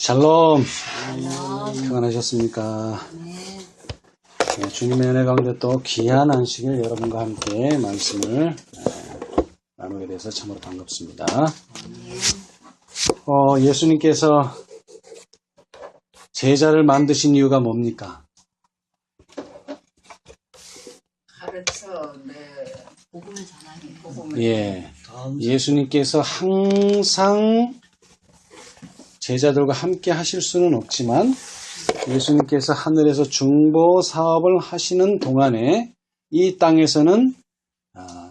샬롬. 샬롬. 평안하셨습니까? 네. 네, 주님의 은혜 가운데 또 귀한 안식일 여러분과 함께 말씀을 나누게 돼서 참으로 반갑습니다. 예수님께서 제자를 만드신 이유가 뭡니까? 가르쳐, 복음을 전하기. 복음을. 예. 예수님께서 항상 제자들과 함께 하실 수는 없지만 예수님께서 하늘에서 중보 사업을 하시는 동안에 이 땅에서는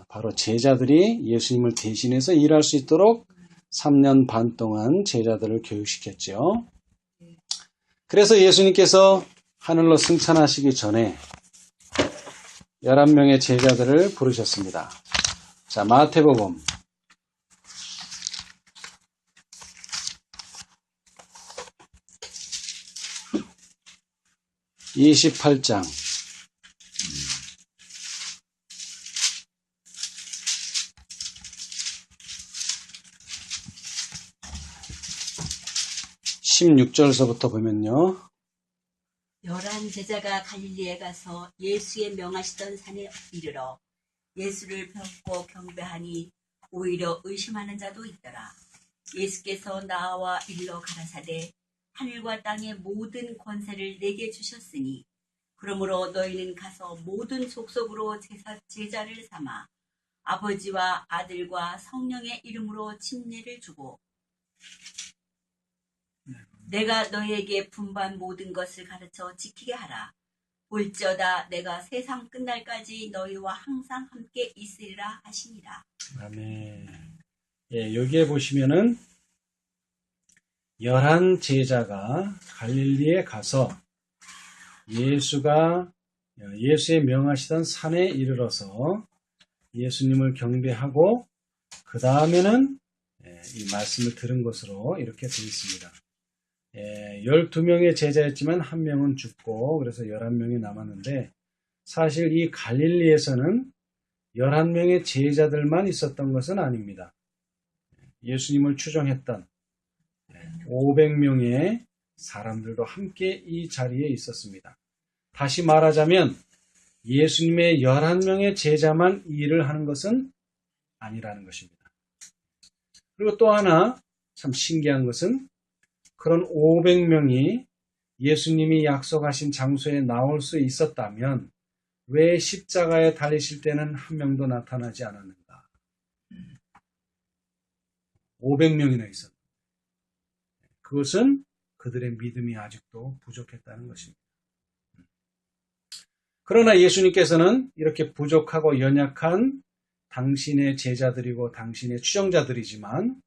바로 제자들이 예수님을 대신해서 일할 수 있도록 3년 반 동안 제자들을 교육시켰죠. 그래서 예수님께서 하늘로 승천하시기 전에 11명의 제자들을 부르셨습니다. 자, 마태복음 28장 16절서부터 보면요. 11 제자가 갈릴리에 가서 예수의 명하시던 산에 이르러 예수를 뵙고 경배하니 오히려 의심하는 자도 있더라. 예수께서 나와 일러 가라사대 하늘과 땅의 모든 권세를 내게 주셨으니 그러므로 너희는 가서 모든 족속으로 제자를 삼아 아버지와 아들과 성령의 이름으로 침례를 주고 내가 너희에게 분반 모든 것을 가르쳐 지키게 하라. 볼지어다 내가 세상 끝날까지 너희와 항상 함께 있으리라 하시니라. 아멘. 예, 여기에 보시면은 11 제자가 갈릴리에 가서 예수의 명하시던 산에 이르러서 예수님을 경배하고 그 다음에는 이 말씀을 들은 것으로 이렇게 되어 있습니다. 12명의 제자였지만 한 명은 죽고 그래서 11명이 남았는데 사실 이 갈릴리에서는 11명의 제자들만 있었던 것은 아닙니다. 예수님을 추종했던 500명의 사람들도 함께 이 자리에 있었습니다. 다시 말하자면 예수님의 11명의 제자만 이 일을 하는 것은 아니라는 것입니다. 그리고 또 하나 참 신기한 것은 그런 500명이 예수님이 약속하신 장소에 나올 수 있었다면 왜 십자가에 달리실 때는 한 명도 나타나지 않았는가? 500명이나 있었는데 그것은 그들의 믿음이 아직도 부족했다는 것입니다. 그러나 예수님께서는 이렇게 부족하고 연약한 당신의 제자들이고 당신의 추종자들이지만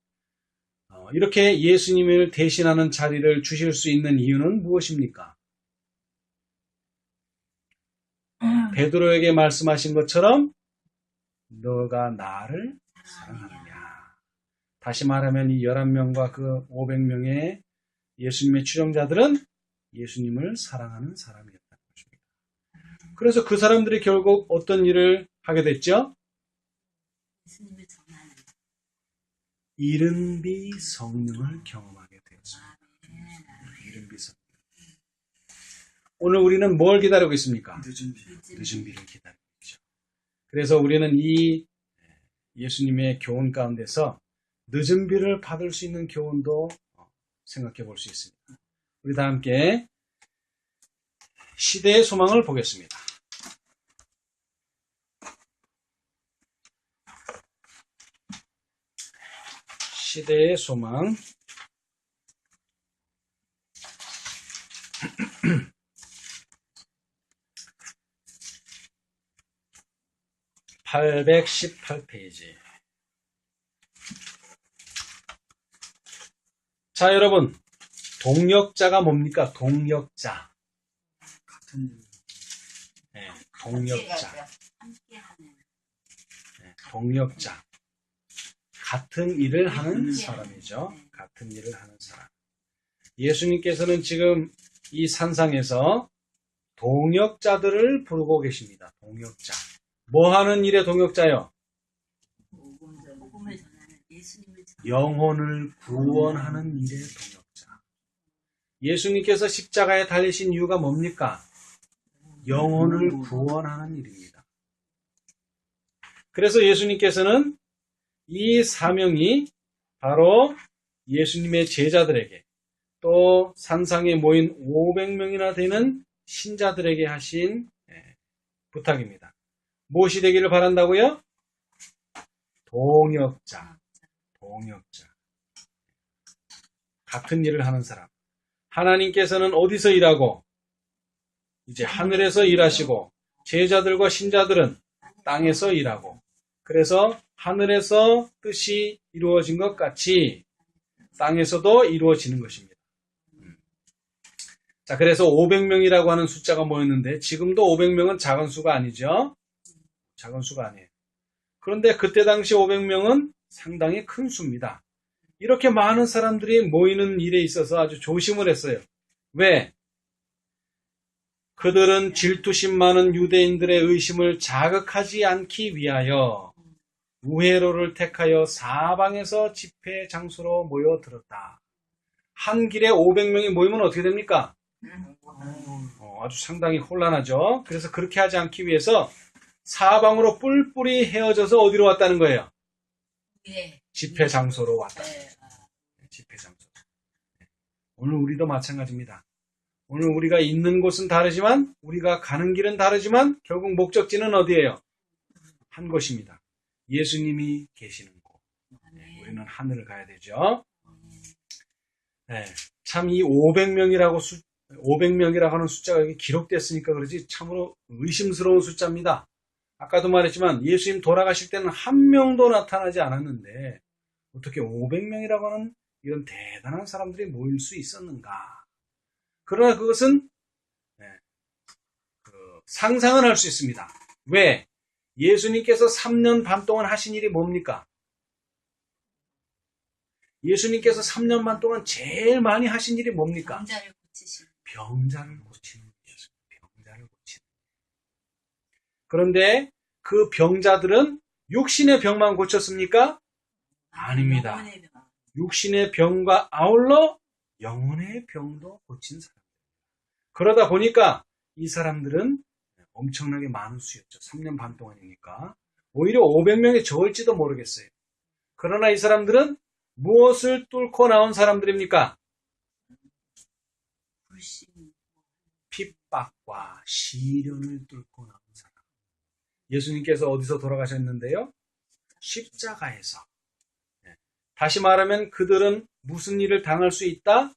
이렇게 예수님을 대신하는 자리를 주실 수 있는 이유는 무엇입니까? 베드로에게 말씀하신 것처럼 너가 나를 사랑하느냐. 다시 말하면 이 11명과 그 500명의 예수님의 추종자들은 예수님을 사랑하는 사람이었다는 것입니다. 그래서 그 사람들이 결국 어떤 일을 하게 됐죠? 예수님을 전하는 이른비 성령을 경험하게 되었습니다. 이른비 성령. 오늘 우리는 뭘 기다리고 있습니까? 늦은 비를 기다리고 있죠. 그래서 우리는 이 예수님의 교훈 가운데서 늦은 비를 받을 수 있는 교훈도 생각해 볼 수 있습니다. 우리 다 함께 시대의 소망을 보겠습니다. 시대의 소망 818페이지. 자, 여러분, 동역자가 뭡니까? 동역자. 동역자. 함께하는 동역자. 같은 일을 하는 사람이죠. 같은 일을 하는 사람. 예수님께서는 지금 이 산상에서 동역자들을 부르고 계십니다. 동역자. 뭐 하는 일의 동역자요? 복음을 전하는 예수님을 전하는 영혼을 구원하는 일의 동역자. 예수님께서 십자가에 달리신 이유가 뭡니까? 영혼을 구원하는 일입니다. 그래서 예수님께서는 이 사명이 바로 예수님의 제자들에게 또 산상에 모인 500명이나 되는 신자들에게 하신 부탁입니다. 무엇이 되기를 바란다고요? 동역자. 같은 일을 하는 사람. 하나님께서는 어디서 일하고? 이제 하늘에서 일하시고 제자들과 신자들은 땅에서 일하고, 그래서 하늘에서 뜻이 이루어진 것 같이 땅에서도 이루어지는 것입니다. 자, 그래서 500명이라고 하는 숫자가 모였는데 지금도 500명은 작은 수가 아니죠? 작은 수가 아니에요. 그런데 그때 당시 500명은 상당히 큰 수입니다. 이렇게 많은 사람들이 모이는 일에 있어서 아주 조심을 했어요. 왜? 그들은 질투심 많은 유대인들의 의심을 자극하지 않기 위하여 우회로를 택하여 사방에서 집회 장소로 모여들었다. 한 길에 500명이 모이면 어떻게 됩니까? 아주 상당히 혼란하죠. 그래서 그렇게 하지 않기 위해서 사방으로 뿔뿔이 헤어져서 어디로 왔다는 거예요? 집회 장소로 왔다. 집회 장소. 오늘 우리도 마찬가지입니다. 오늘 우리가 있는 곳은 다르지만, 우리가 가는 길은 다르지만 결국 목적지는 어디예요? 한 곳입니다. 예수님이 계시는 곳. 우리는 하늘을 가야 되죠. 참 이 500명이라고 하는 숫자가 여기 기록됐으니까 그러지 참으로 의심스러운 숫자입니다. 아까도 말했지만 예수님 돌아가실 때는 한 명도 나타나지 않았는데 어떻게 500명이라고 하는 이런 대단한 사람들이 모일 수 있었는가? 그러나 그것은 상상은 할 수 있습니다. 왜? 예수님께서 3년 반 동안 하신 일이 뭡니까? 예수님께서 3년 반 동안 제일 많이 하신 일이 뭡니까? 병자를 고치신. 병자를 고치는 일이었습니다. 병자를 고치는. 그런데 그 병자들은 육신의 병만 고쳤습니까? 아닙니다. 육신의 병과 아울러 영혼의 병도 고친 사람. 그러다 보니까 이 사람들은 엄청나게 많은 수였죠. 3년 반 동안이니까. 오히려 500명이 적을지도 모르겠어요. 그러나 이 사람들은 무엇을 뚫고 나온 사람들입니까? 핍박과 시련을 뚫고 나온 사람. 예수님께서 어디서 돌아가셨는데요? 십자가에서. 다시 말하면 그들은 무슨 일을 당할 수 있다?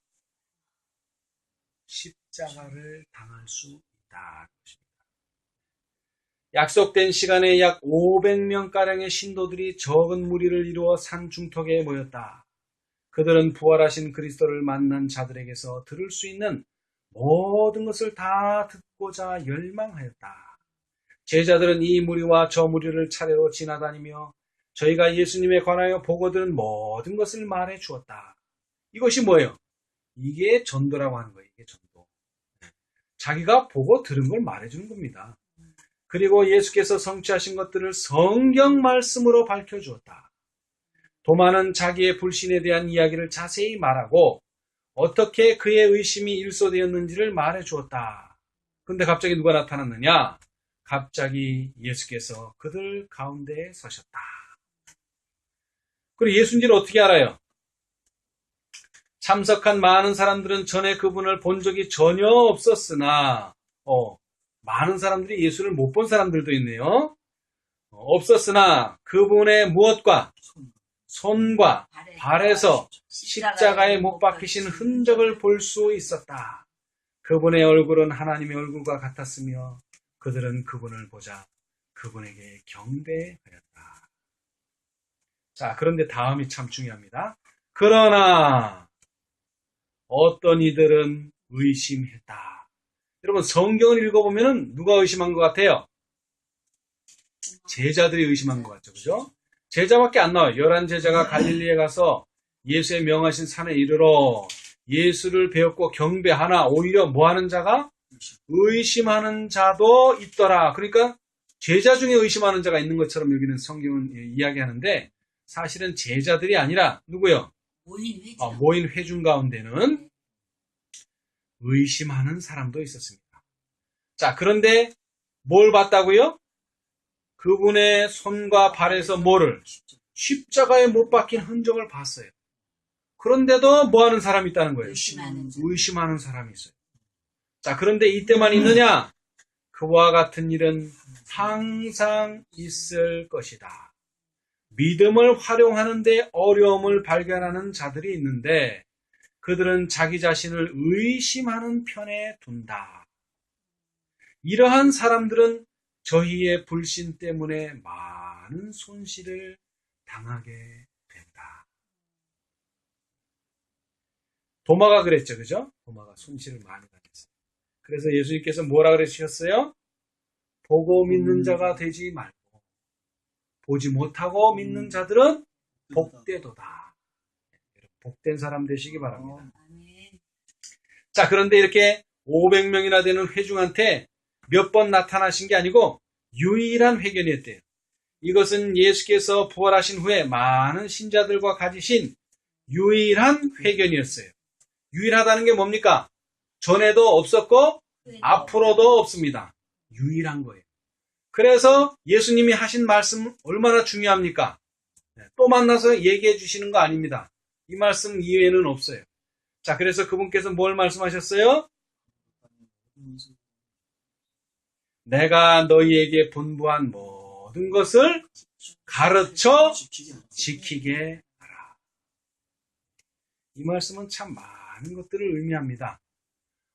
십자가를 당할 수 있다. 약속된 시간에 약 500명가량의 신도들이 적은 무리를 이루어 산 중턱에 모였다. 그들은 부활하신 그리스도를 만난 자들에게서 들을 수 있는 모든 것을 다 듣고자 열망하였다. 제자들은 이 무리와 저 무리를 차례로 지나다니며 저희가 예수님에 관하여 보고 들은 모든 것을 말해 주었다. 이것이 뭐예요? 이게 전도라고 하는 거예요. 이게 전도. 자기가 보고 들은 걸 말해주는 겁니다. 그리고 예수께서 성취하신 것들을 성경 말씀으로 밝혀주었다. 도마는 자기의 불신에 대한 이야기를 자세히 말하고 어떻게 그의 의심이 일소되었는지를 말해주었다. 그런데 갑자기 누가 나타났느냐? 갑자기 예수께서 그들 가운데에 서셨다. 그리고 예수인지를 어떻게 알아요? 참석한 많은 사람들은 전에 그분을 본 적이 전혀 없었으나 많은 사람들이 예수를 못 본 사람들도 있네요. 없었으나 그분의 무엇과 손과 발에서 십자가에 못 박히신 흔적을 볼 수 있었다. 그분의 얼굴은 하나님의 얼굴과 같았으며 그들은 그분을 보자 그분에게 경배하였다. 자, 그런데 다음이 참 중요합니다. 그러나 어떤 이들은 의심했다. 여러분 성경을 읽어보면 누가 의심한 것 같아요? 제자들이 의심한 것 같죠. 그죠? 제자밖에 안 나와요. 11제자가 갈릴리에 가서 예수의 명하신 산에 이르러 예수를 배웠고 경배하나 오히려 뭐하는 자가? 의심하는 자도 있더라. 그러니까 제자 중에 의심하는 자가 있는 것처럼 여기는 성경은 이야기하는데 사실은 제자들이 아니라 누구요? 모인 회중 가운데는 의심하는 사람도 있었습니다. 자, 그런데 뭘 봤다고요? 그분의 손과 발에서 뭐를? 십자가에 못 박힌 흔적을 봤어요. 그런데도 뭐 하는 사람이 있다는 거예요? 의심하는 사람이 있어요. 자, 그런데 이때만 있느냐? 그와 같은 일은 항상 있을 것이다. 믿음을 활용하는데 어려움을 발견하는 자들이 있는데 그들은 자기 자신을 의심하는 편에 둔다. 이러한 사람들은 저희의 불신 때문에 많은 손실을 당하게 된다. 도마가 그랬죠, 그죠? 도마가 손실을 많이 당했어요. 그래서 예수님께서 뭐라 그러셨어요? 보고 믿는 자가 되지 말고 보지 못하고 믿는 자들은 복되도다. 복된 사람 되시기 바랍니다. 자, 그런데 이렇게 500명이나 되는 회중한테 몇 번 나타나신 게 아니고 유일한 회견이었대요. 이것은 예수께서 부활하신 후에 많은 신자들과 가지신 유일한 회견이었어요. 유일하다는 게 뭡니까? 전에도 없었고 앞으로도 없습니다. 유일한 거예요. 그래서 예수님이 하신 말씀 얼마나 중요합니까? 또 만나서 얘기해 주시는 거 아닙니다. 이 말씀 이외에는 없어요. 자, 그래서 그분께서 뭘 말씀하셨어요? 내가 너희에게 분부한 모든 것을 가르쳐 지키게 하라. 이 말씀은 참 많은 것들을 의미합니다.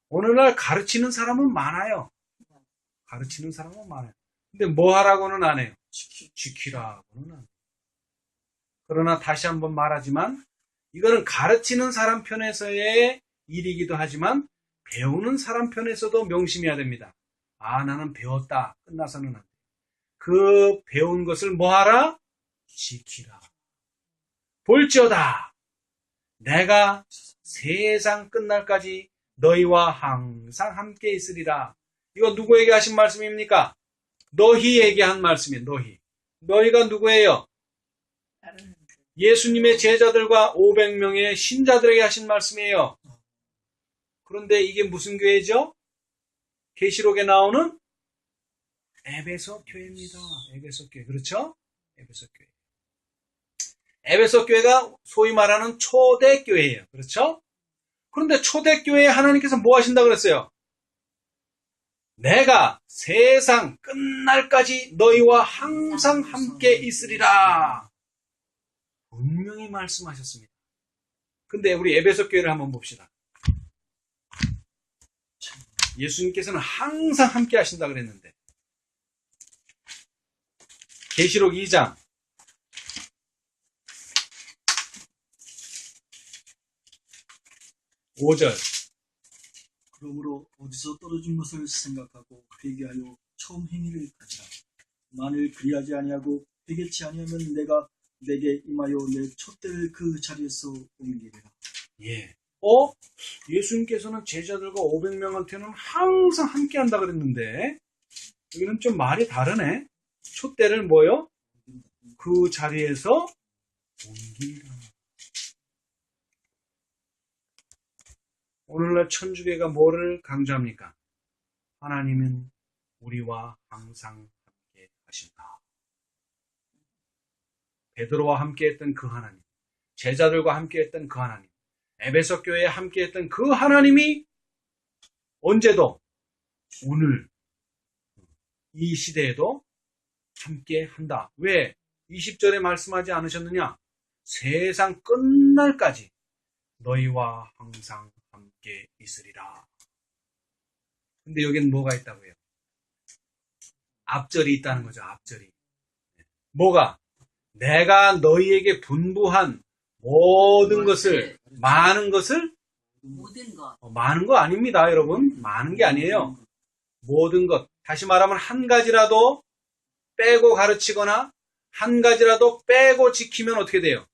오늘날 가르치는 사람은 많아요. 가르치는 사람은 많아요. 근데 뭐 하라고는 안 해요? 지키라고는 안 해요. 그러나 다시 한번 말하지만 이거는 가르치는 사람 편에서의 일이기도 하지만 배우는 사람 편에서도 명심해야 됩니다. 아, 나는 배웠다. 끝나서는 안 돼. 그 배운 것을 뭐 하라? 지키라. 볼지어다. 내가 세상 끝날까지 너희와 항상 함께 있으리라. 이거 누구에게 하신 말씀입니까? 너희에게 한 말씀이에요. 너희. 너희가 누구예요? 예수님의 제자들과 500명의 신자들에게 하신 말씀이에요. 그런데 이게 무슨 교회죠? 계시록에 나오는 에베소 교회입니다. 에베소 교회. 그렇죠? 에베소 교회. 에베소 교회가 소위 말하는 초대 교회예요. 그렇죠? 그런데 초대 교회에 하나님께서 뭐 하신다고 그랬어요? 내가 세상 끝날까지 너희와 항상 함께 있으리라. 분명히 말씀하셨습니다. 근데 우리 에베소 교회를 한번 봅시다. 예수님께서는 항상 함께 하신다 그랬는데 계시록 2장 5절 그러므로 어디서 떨어진 것을 생각하고 회개하여 처음 행위를 가지라. 만일 그리하지 아니하고 회개치 아니하면 내가 내게 임하여 내 촛대를 그 자리에서 옮기리라. 예. 예수님께서는 제자들과 500명한테는 항상 함께 한다 그랬는데 여기는 좀 말이 다르네. 촛대를 뭐요? 그 자리에서 옮긴다. 오늘날 천주교가 뭐를 강조합니까? 하나님은 우리와 항상 함께 하신다. 베드로와 함께했던 그 하나님, 제자들과 함께했던 그 하나님, 에베소 교회에 함께했던 그 하나님이 언제도 오늘 이 시대에도 함께한다. 왜? 20절에 말씀하지 않으셨느냐? 세상 끝날까지 너희와 항상 함께 있으리라. 근데 여기는 뭐가 있다고요? 앞절이 있다는 거죠. 앞절이. 뭐가? 내가 너희에게 분부한 모든 것을, 많은 것을? 모든 것. 많은 거 아닙니다, 여러분. 많은 게 아니에요. 모든 것. 다시 말하면 한 가지라도 빼고 가르치거나 한 가지라도 빼고 지키면 어떻게 돼요?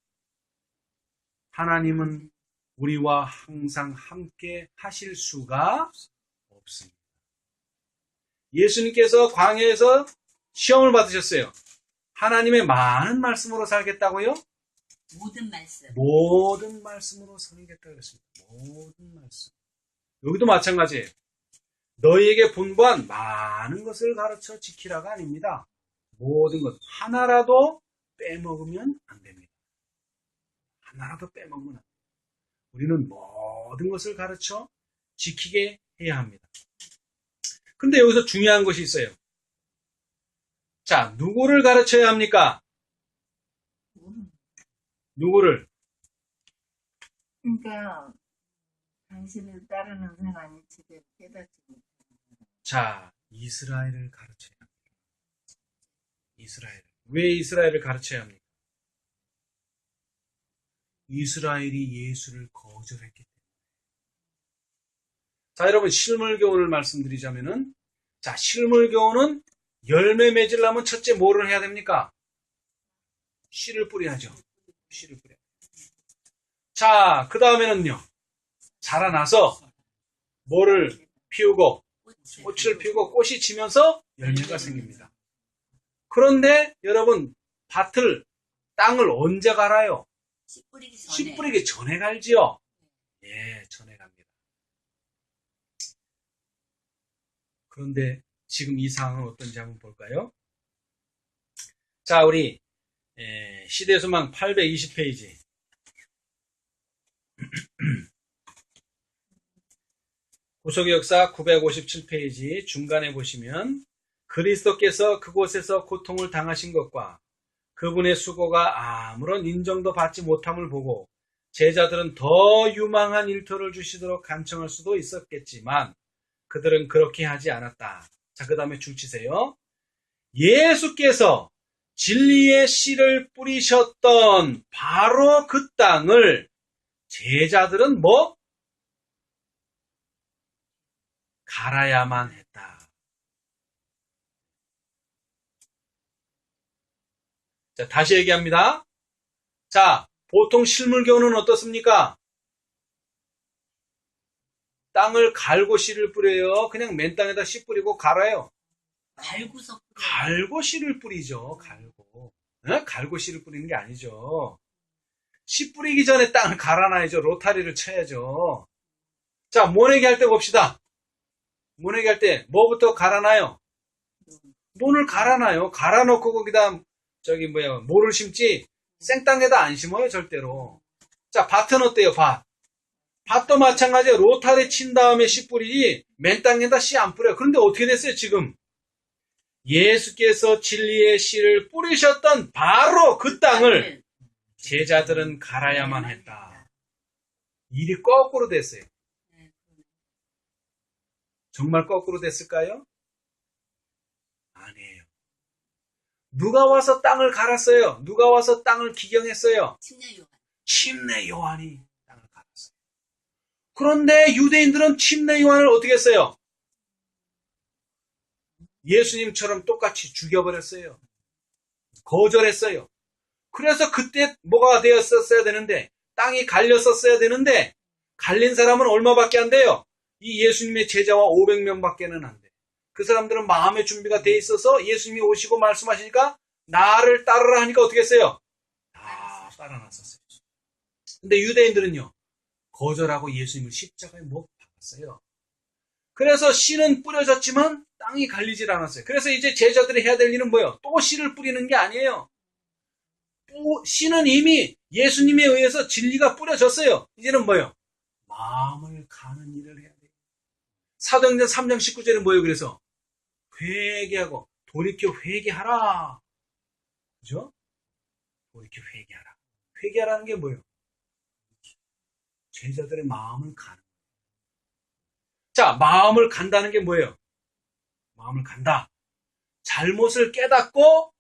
하나님은 우리와 항상 함께 하실 수가 없습니다. 예수님께서 광야에서 시험을 받으셨어요. 하나님의 많은 말씀으로 살겠다고요? 모든 말씀. 모든 말씀으로 살겠다고 했습니다. 모든 말씀. 여기도 마찬가지예요. 너희에게 분부한 많은 것을 가르쳐 지키라가 아닙니다. 모든 것 하나라도 빼먹으면 안 됩니다. 하나라도 빼먹으면 안 됩니다. 우리는 모든 것을 가르쳐 지키게 해야 합니다. 근데 여기서 중요한 것이 있어요. 자, 누구를 가르쳐야 합니까? 누구를? 그러니까 당신을 따르는 사람이 제대로 깨닫지 못해. 자, 이스라엘을 가르쳐야 합니다. 이스라엘. 왜 이스라엘을 가르쳐야 합니까? 이스라엘이 예수를 거절했기 때문에. 자, 여러분, 실물교훈을 말씀드리자면은, 자, 실물교훈은 열매 맺으려면 첫째 뭐를 해야 됩니까? 씨를 뿌려야죠. 씨를 뿌려. 자, 그 다음에는요, 자라나서 뭐를 피우고, 꽃을 피우고 꽃이 지면서 열매가 생깁니다. 그런데 여러분, 땅을 언제 갈아요? 씨 뿌리기 전에. 씨 뿌리기 전에 갈지요? 예, 전에 갑니다. 그런데 지금 이 상황은 어떤지 한번 볼까요? 자, 우리 시대소망 820페이지. 구속의 역사 957페이지 중간에 보시면 그리스도께서 그곳에서 고통을 당하신 것과 그분의 수고가 아무런 인정도 받지 못함을 보고 제자들은 더 유망한 일터를 주시도록 간청할 수도 있었겠지만 그들은 그렇게 하지 않았다. 자, 그 다음에 줄 치세요. 예수께서 진리의 씨를 뿌리셨던 바로 그 땅을 제자들은 뭐? 갈아야만 했다. 자, 다시 얘기합니다. 자, 보통 실물교훈은 어떻습니까? 땅을 갈고 씨를 뿌려요. 그냥 맨 땅에다 씨 뿌리고 갈아요. 갈구석. 갈고 씨를 뿌리죠. 갈고. 에? 갈고 씨를 뿌리는 게 아니죠. 씨 뿌리기 전에 땅을 갈아놔야죠. 로타리를 쳐야죠. 자, 모내기 할 때 봅시다. 모내기 할 때 뭐부터 갈아놔요? 논을 갈아놔요. 갈아놓고 거기다 모를 심지 생땅에다 안 심어요. 절대로. 자, 밭은 어때요? 밭도 마찬가지예요. 로타리 친 다음에 씨 뿌리지 맨 땅에다 씨 안 뿌려요. 그런데 어떻게 됐어요? 지금 예수께서 진리의 씨를 뿌리셨던 바로 그 땅을 제자들은 갈아야만 했다. 일이 거꾸로 됐어요. 정말 거꾸로 됐을까요? 아니에요. 누가 와서 땅을 갈았어요? 누가 와서 땅을 기경했어요? 침례 요한이 땅을 갈았어요. 그런데 유대인들은 침례 요한을 어떻게 했어요? 예수님처럼 똑같이 죽여버렸어요. 거절했어요. 그래서 그때 뭐가 되었었어야 되는데, 땅이 갈렸었어야 되는데, 갈린 사람은 얼마밖에 안 돼요? 이 예수님의 제자와 500명밖에는 안 돼. 그 사람들은 마음의 준비가 돼 있어서 예수님이 오시고 말씀하시니까 나를 따르라 하니까 어떻게 했어요? 다 따라놨었어요. 근데 유대인들은요, 거절하고 예수님을 십자가에 못 박았어요. 그래서 씨는 뿌려졌지만 땅이 갈리질 않았어요. 그래서 이제 제자들이 해야 될 일은 뭐예요? 또 씨를 뿌리는 게 아니에요. 씨는 이미 예수님에 의해서 진리가 뿌려졌어요. 이제는 뭐예요? 마음을 가는 일을 해야 돼요. 사도행전 3장 19절에 뭐예요? 그래서 회개하고 돌이켜 회개하라. 그죠? 돌이켜 회개하라. 회개하라는 게 뭐예요? 제자들의 마음을 가는. 자, 마음을 간다는 게 뭐예요? 마음을 간다. 잘못을 깨닫고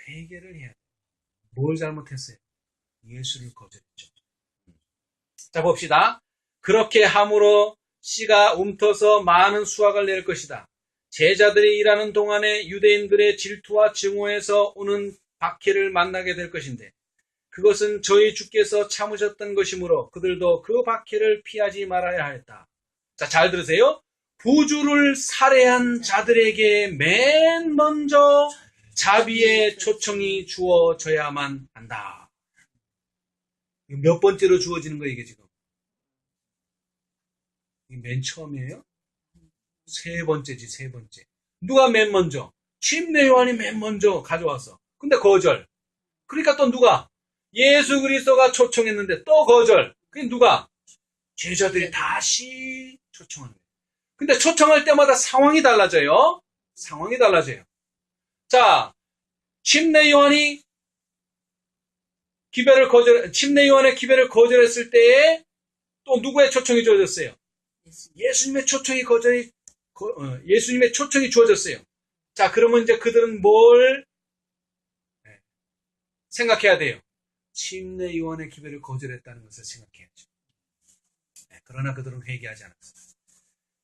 회개를 해야 돼요. 뭘 잘못했어요? 예수를 거절했죠. 자, 봅시다. 그렇게 함으로 씨가 움터서 많은 수확을 낼 것이다. 제자들이 일하는 동안에 유대인들의 질투와 증오에서 오는 박해를 만나게 될 것인데 그것은 저희 주께서 참으셨던 것이므로 그들도 그 박해를 피하지 말아야 하였다. 자, 잘 들으세요. 부주를 살해한 자들에게 맨 먼저 자비의 초청이 주어져야만 한다. 몇 번째로 주어지는 거예요, 이게 지금? 이 맨 처음이에요? 세 번째지, 세 번째. 누가 맨 먼저? 침례 요한이 맨 먼저 가져왔어. 근데 거절. 그러니까 또 누가? 예수 그리스도가 초청했는데 또 거절. 그게 누가? 제자들이 다시 초청하는 거예요. 근데 초청할 때마다 상황이 달라져요. 상황이 달라져요. 자, 침례 요한의 기별을 거절했을 때에 또 누구의 초청이 주어졌어요? 예수님의 초청이 주어졌어요. 자, 그러면 이제 그들은 뭘 생각해야 돼요? 침례 요한의 기별을 거절했다는 것을 생각해야죠. 그러나 그들은 회개하지 않았어요.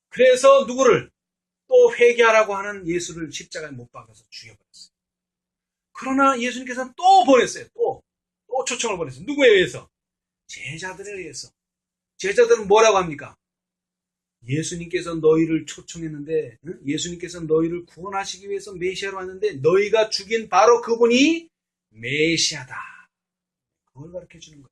그래서 누구를 또 회개하라고 하는 예수를 십자가에 못 박아서 죽여버렸어요. 그러나 예수님께서는 또 보냈어요. 또 초청을 보냈어요. 누구에 의해서? 제자들에 의해서. 제자들은 뭐라고 합니까? 예수님께서 너희를 초청했는데, 예수님께서 너희를 구원하시기 위해서 메시아로 왔는데 너희가 죽인 바로 그분이 메시아다. 그걸 가르쳐 주는 거예요.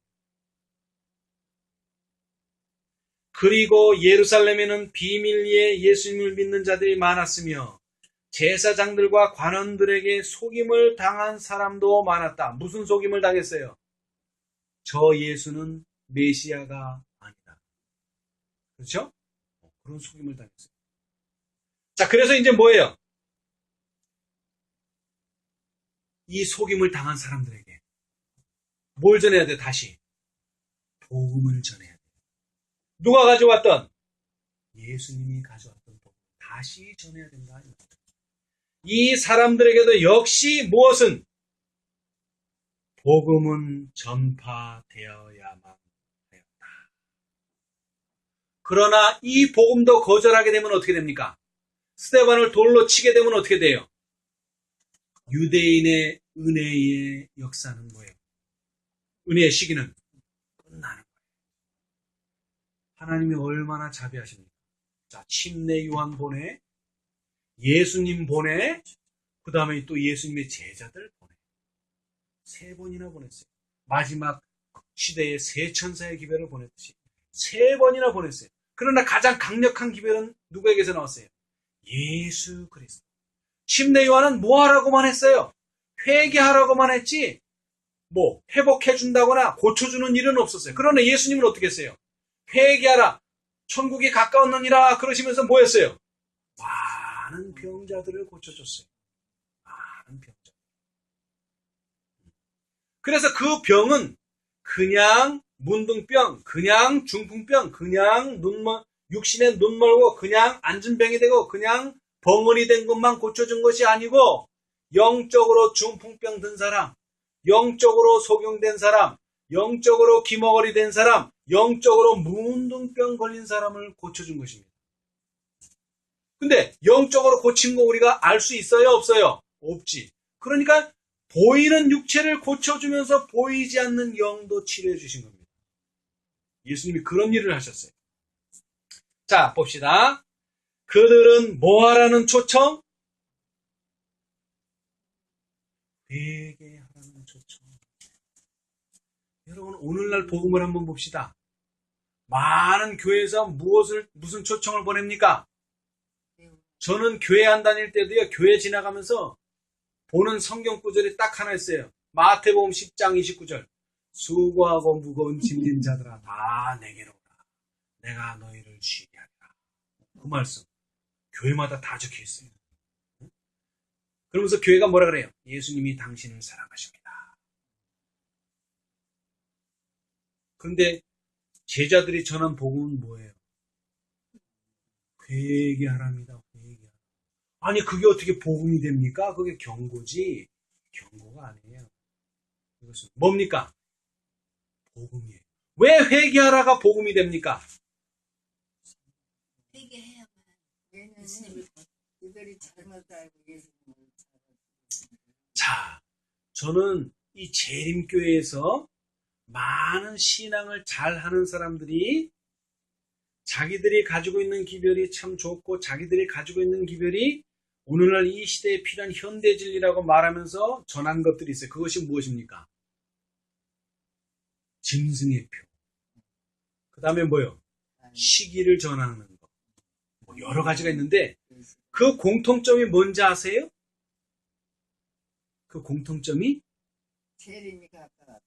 그리고 예루살렘에는 비밀리에 예수님을 믿는 자들이 많았으며 제사장들과 관원들에게 속임을 당한 사람도 많았다. 무슨 속임을 당했어요? 저 예수는 메시아가 아니다. 그렇죠? 그런 속임을 당했어요. 자, 그래서 이제 뭐예요? 이 속임을 당한 사람들에게 뭘 전해야 돼? 다시 복음을 전해야 돼. 누가 가져왔던? 예수님이 가져왔던 복음 다시 전해야 된다. 이 사람들에게도 역시 무엇은? 복음은 전파되어야만 하였다. 그러나 이 복음도 거절하게 되면 어떻게 됩니까? 스데반을 돌로 치게 되면 어떻게 돼요? 유대인의 은혜의 역사는 뭐예요? 은혜의 시기는 끝나는 거예요. 하나님이 얼마나 자비하십니까? 자, 침례 요한 보내, 예수님 보내, 그 다음에 또 예수님의 제자들 보내. 세 번이나 보냈어요. 마지막 시대의 세 천사의 기별을 보냈듯이 세 번이나 보냈어요. 그러나 가장 강력한 기별은 누구에게서 나왔어요? 예수 그리스도. 침례 요한은 뭐 하라고만 했어요? 회개하라고만 했지 뭐 회복해준다거나 고쳐주는 일은 없었어요. 그러나 예수님은 어떻게 했어요? 회개하라, 천국이 가까웠느니라 그러시면서 뭐 했어요? 많은 병자들을 고쳐줬어요. 많은 병자. 그래서 그 병은 그냥 문둥병, 그냥 중풍병, 그냥 육신에 눈 멀고 그냥 앉은 병이 되고 그냥 벙어리 된 것만 고쳐준 것이 아니고 영적으로 중풍병 든 사람, 영적으로 소경된 사람, 영적으로 기머거리 된 사람, 영적으로 문둥병 걸린 사람을 고쳐준 것입니다. 근데 영적으로 고친 거 우리가 알 수 있어요? 없어요? 없지. 그러니까 보이는 육체를 고쳐주면서 보이지 않는 영도 치료해 주신 겁니다. 예수님이 그런 일을 하셨어요. 자, 봅시다. 그들은 뭐 하라는 초청? 회개하라는 초청. 여러분, 오늘날 복음을 한번 봅시다. 많은 교회에서 무슨 초청을 보냅니까? 저는 교회 안 다닐 때도요, 교회 지나가면서 보는 성경 구절이 딱 하나 있어요. 마태복음 10장 29절. 수고하고 무거운 짐진 자들아, 다 내게로 오라. 내가 너희를 쉬게 하리라. 그 말씀. 교회마다 다 적혀 있어요. 그러면서 교회가 뭐라 그래요? 예수님이 당신을 사랑하십니다. 그런데 제자들이 전한 복음은 뭐예요? 회개하랍니다. 회개하라. 아니 그게 어떻게 복음이 됩니까? 그게 경고지. 경고가 아니에요. 이것은 뭡니까? 복음이에요. 왜 회개하라가 복음이 됩니까? 회개해야만 얘는 예수님을 그들이 잘못 알고 예수님을 자, 저는 이 재림교회에서 많은 신앙을 잘하는 사람들이 자기들이 가지고 있는 기별이 참 좋고 자기들이 가지고 있는 기별이 오늘날 이 시대에 필요한 현대 진리라고 말하면서 전한 것들이 있어요. 그것이 무엇입니까? 짐승의 표. 그 다음에 뭐요? 시기를 전하는 것. 여러 가지가 있는데 그 공통점이 뭔지 아세요? 그 공통점이 재림이 가까워.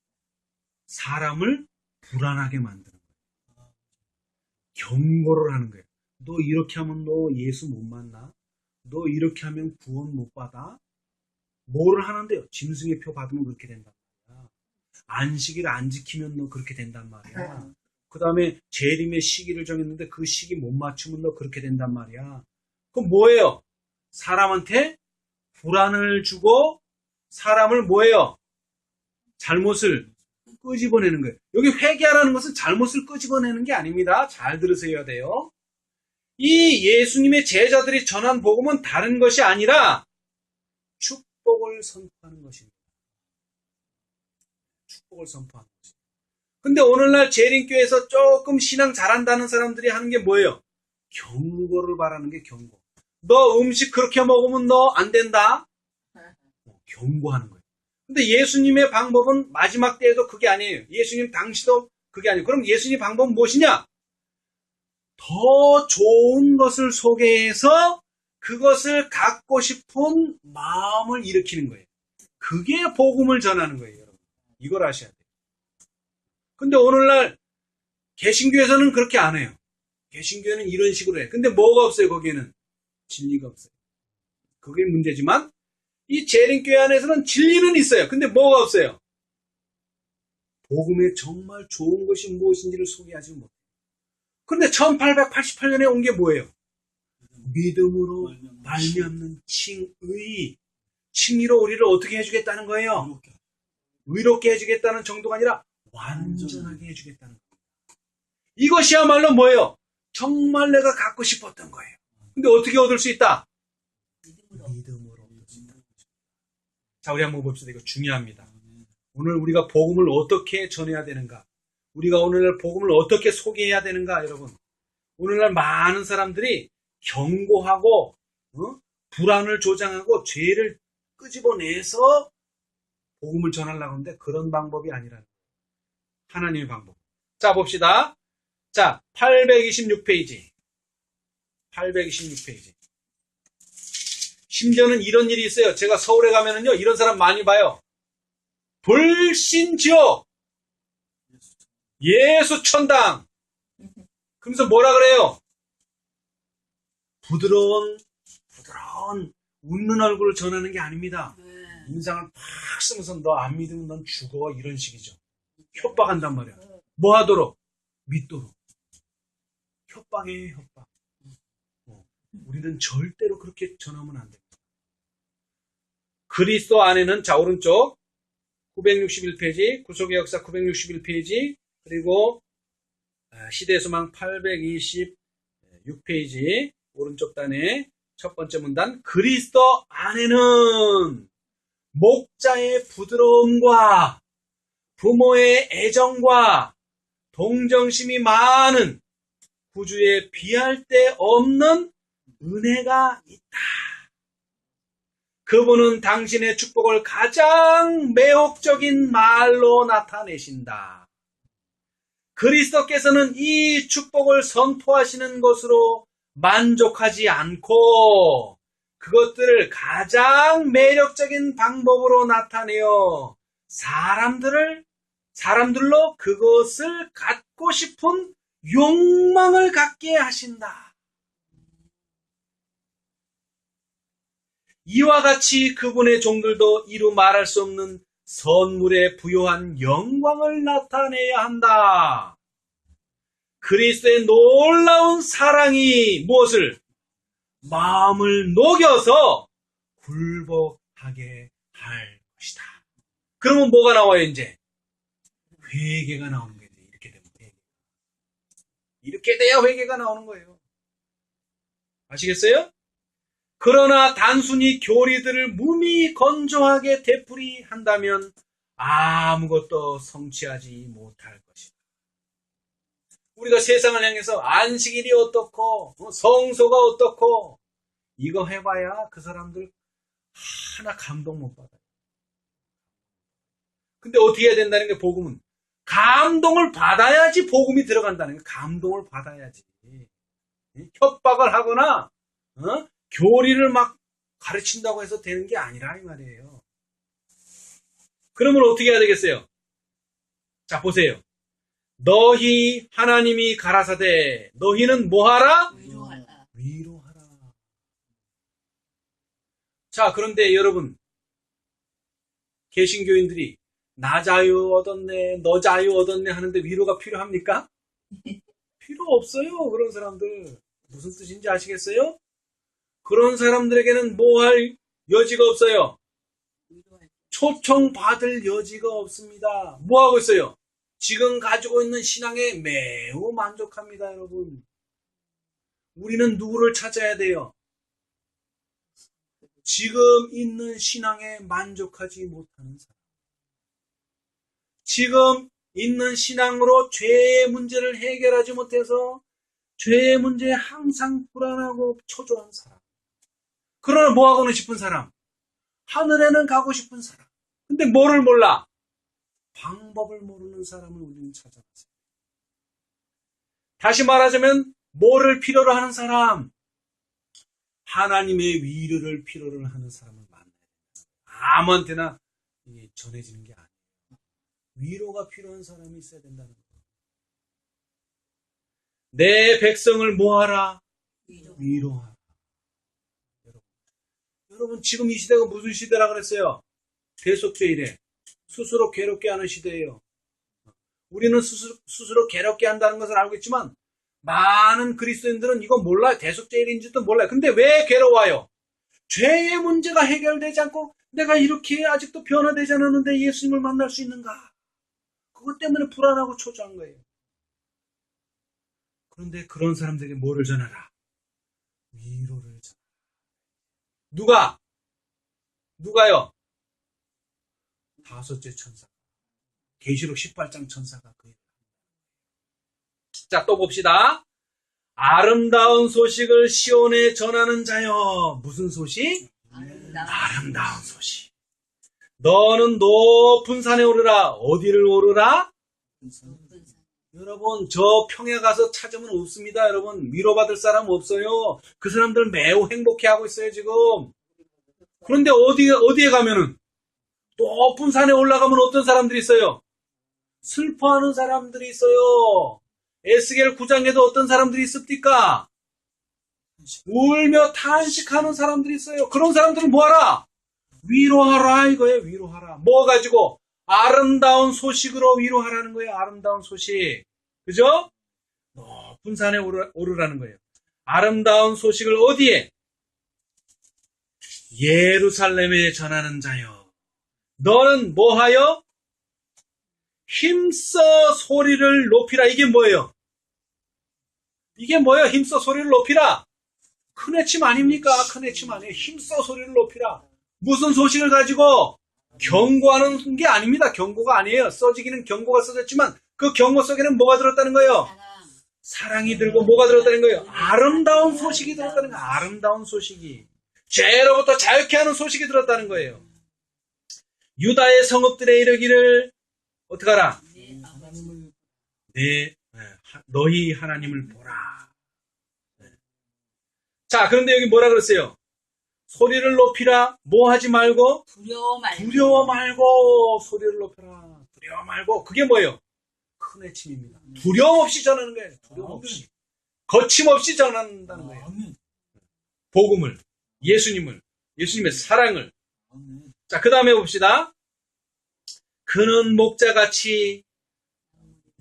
사람을 불안하게 만드는 거예요. 경고를 하는 거예요. 너 이렇게 하면 너 예수 못 만나? 너 이렇게 하면 구원 못 받아? 뭐를 하는데요? 짐승의 표 받으면 그렇게 된단 말이야. 안식일 안 지키면 너 그렇게 된단 말이야. 그 다음에 재림의 시기를 정했는데 그 시기 못 맞추면 너 그렇게 된단 말이야. 그럼 뭐예요? 사람한테 불안을 주고 사람을 뭐예요? 잘못을 끄집어내는 거예요. 여기 회개하라는 것은 잘못을 끄집어내는 게 아닙니다. 잘 들으셔야 돼요. 이 예수님의 제자들이 전한 복음은 다른 것이 아니라 축복을 선포하는 것입니다. 축복을 선포하는 것입니다. 근데 오늘날 재림교회에서 조금 신앙 잘한다는 사람들이 하는 게 뭐예요? 경고를 바라는 게 경고. 너 음식 그렇게 먹으면 너 안 된다? 경고하는 거예요. 근데 예수님의 방법은 마지막 때에도 그게 아니에요. 예수님 당시도 그게 아니에요. 그럼 예수님 방법은 무엇이냐? 더 좋은 것을 소개해서 그것을 갖고 싶은 마음을 일으키는 거예요. 그게 복음을 전하는 거예요, 여러분. 이걸 아셔야 돼요. 근데 오늘날 개신교에서는 그렇게 안 해요. 개신교회는 이런 식으로 해요. 근데 뭐가 없어요, 거기에는? 진리가 없어요. 그게 문제지만 이 재림교회 안에서는 진리는 있어요. 근데 뭐가 없어요? 복음에 정말 좋은 것이 무엇인지를 소개하지 못해요. 근데 1888년에 온 게 뭐예요? 믿음으로 말미암는 칭의. 칭의로 우리를 어떻게 해주겠다는 거예요? 의롭게 해주겠다는 정도가 아니라 완전하게 해주겠다는 거예요. 이것이야말로 뭐예요? 정말 내가 갖고 싶었던 거예요. 근데 어떻게 얻을 수 있다? 믿음으로 얻을 수 있다. 자, 우리 한번 봅시다. 이거 중요합니다. 오늘 우리가 복음을 어떻게 전해야 되는가? 우리가 오늘날 복음을 어떻게 소개해야 되는가, 여러분? 오늘날 많은 사람들이 경고하고 불안을 조장하고 죄를 끄집어내서 복음을 전하려고 하는데 그런 방법이 아니라는 거예요. 하나님의 방법. 자, 봅시다. 자, 826페이지. 826페이지. 심지어는 이런 일이 있어요. 제가 서울에 가면은요, 이런 사람 많이 봐요. 불신지옥. 예수천당. 그러면서 뭐라 그래요? 부드러운 웃는 얼굴을 전하는 게 아닙니다. 인상을 팍 쓰면서 너 안 믿으면 넌 죽어. 이런 식이죠. 협박한단 말이야. 뭐 하도록? 믿도록. 협박이에요, 협박. 우리는 절대로 그렇게 전하면 안 됩니다. 그리스도 안에는, 자, 오른쪽 961페이지, 구속의 역사 961페이지, 그리고 시대소망 826페이지 오른쪽 단에 첫 번째 문단, 그리스도 안에는 목자의 부드러움과 부모의 애정과 동정심이 많은 구주의 비할 데 없는 은혜가 있다. 그분은 당신의 축복을 가장 매혹적인 말로 나타내신다. 그리스도께서는 이 축복을 선포하시는 것으로 만족하지 않고 그것들을 가장 매력적인 방법으로 나타내어 사람들로 그것을 갖고 싶은 욕망을 갖게 하신다. 이와 같이 그분의 종들도 이루 말할 수 없는 선물에 부요한 영광을 나타내야 한다. 그리스도의 놀라운 사랑이 무엇을? 마음을 녹여서 굴복하게 할 것이다. 그러면 뭐가 나와요, 이제? 회개가 나오는 거예요. 이렇게 되면 회개. 이렇게 돼야 회개가 나오는 거예요. 아시겠어요? 그러나 단순히 교리들을 몸이 건조하게 되풀이한다면 아무것도 성취하지 못할 것이다. 우리가 세상을 향해서 안식일이 어떻고 성소가 어떻고 이거 해봐야 그 사람들 하나 감동 못 받아요. 근데 어떻게 해야 된다는 게 복음은 감동을 받아야지 복음이 들어간다는 게 감동을 받아야지. 협박 수학을 하거나 교리를 막 가르친다고 해서 되는 게 아니라 이 말이에요. 그러면 어떻게 해야 되겠어요? 자, 보세요. 너희 하나님이 가라사대 너희는 뭐하라? 위로하라. 위로하라. 자, 그런데 여러분, 개신교인들이 나 자유 얻었네, 너 자유 얻었네 하는데 위로가 필요합니까? 필요 없어요. 그런 사람들. 무슨 뜻인지 아시겠어요? 그런 사람들에게는 뭐 할 여지가 없어요. 위로할 초청받을 여지가 없습니다. 뭐 하고 있어요? 지금 가지고 있는 신앙에 매우 만족합니다, 여러분. 우리는 누구를 찾아야 돼요? 지금 있는 신앙에 만족하지 못하는 사람. 지금 있는 신앙으로 죄의 문제를 해결하지 못해서 죄의 문제에 항상 불안하고 초조한 사람. 그러나 뭐 하고는 싶은 사람? 하늘에는 가고 싶은 사람. 근데 뭐를 몰라? 방법을 모르는 사람을 우리는 찾아가세요. 다시 말하자면 뭐를 필요로 하는 사람? 하나님의 위로를 필요로 하는 사람을 만나야 됩니다. 아무한테나 전해지는 게 아니에요. 위로가 필요한 사람이 있어야 된다는 거예요. 내 백성을 뭐하라? 위로하라. 여러분 지금 이 시대가 무슨 시대라 그랬어요? 대속죄이래. 스스로 괴롭게 하는 시대예요. 우리는 스스로 괴롭게 한다는 것을 알고 있지만 많은 그리스도인들은 이거 몰라요. 대속죄일인지도 몰라요. 근데 왜 괴로워요? 죄의 문제가 해결되지 않고 내가 이렇게 아직도 변화되지 않았는데 예수님을 만날 수 있는가? 그것 때문에 불안하고 초조한 거예요. 그런데 그런 사람들에게 뭐를 전하라? 위로를 전하라. 누가요? 다섯째 천사. 계시록 18장 천사가 그 자, 또 봅시다. 아름다운 소식을 시온에 전하는 자여. 무슨 소식? 아름다운 소식. 너는 높은 산에 오르라. 어디를 오르라? 여러분, 저 평야 가서 찾으면 없습니다. 여러분, 위로받을 사람 없어요. 그 사람들 매우 행복해하고 있어요, 지금. 그런데 어디에 가면은? 높은 산에 올라가면 어떤 사람들이 있어요? 슬퍼하는 사람들이 있어요. 에스겔 9장에도 어떤 사람들이 있습니까? 울며 탄식하는 사람들이 있어요. 그런 사람들은 뭐하라? 위로하라 이거예요. 위로하라. 뭐 가지고? 아름다운 소식으로 위로하라는 거예요. 아름다운 소식. 그죠? 높은 산에 오르라는 거예요. 아름다운 소식을 어디에? 예루살렘에 전하는 자여. 너는 뭐하여? 힘써 소리를 높이라. 이게 뭐예요? 이게 뭐예요? 힘써 소리를 높이라. 큰 외침 아닙니까? 큰 외침 아니에요. 힘써 소리를 높이라. 무슨 소식을 가지고? 경고하는 게 아닙니다. 경고가 아니에요. 써지기는 경고가 써졌지만 그 경고 속에는 뭐가 들었다는 거예요? 사랑이 들고 뭐가 들었다는 거예요? 아름다운 소식이 들었다는 거예요. 아름다운 소식이. 죄로부터 자유케 하는 소식이 들었다는 거예요. 유다의 성읍들에 이르기를 어떡하라? 너희 하나님을 보라. 자, 그런데 여기 뭐라 그랬어요? 소리를 높이라. 뭐 하지 말고? 두려워 말고 소리를 높여라. 두려워 말고. 그게 뭐예요? 큰 외침입니다. 두려움 없이 전하는 거예요. 두려움 없이. 거침없이 전한다는 거예요. 복음을, 예수님의 사랑을. 자, 그 다음에 봅시다. 그는 목자같이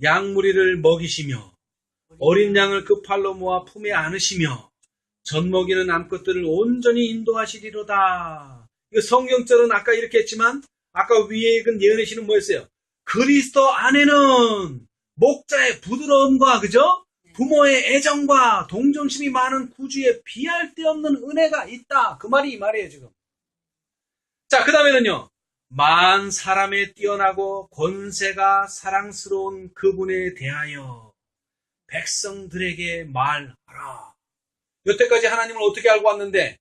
양무리를 먹이시며 어린 양을 그 팔로 모아 품에 안으시며 젖먹이는 암컷들을 온전히 인도하시리로다. 이거 성경절은 아까 이렇게 했지만 아까 위에 읽은 예언의 시는 뭐였어요? 그리스도 안에는 목자의 부드러움과 그죠? 부모의 애정과 동정심이 많은 구주의 비할 데 없는 은혜가 있다. 그 말이 이 말이에요 지금. 자, 그 다음에는요. 만 사람에 뛰어나고 권세가 사랑스러운 그분에 대하여 백성들에게 말하라. 여태까지 하나님을 어떻게 알고 왔는데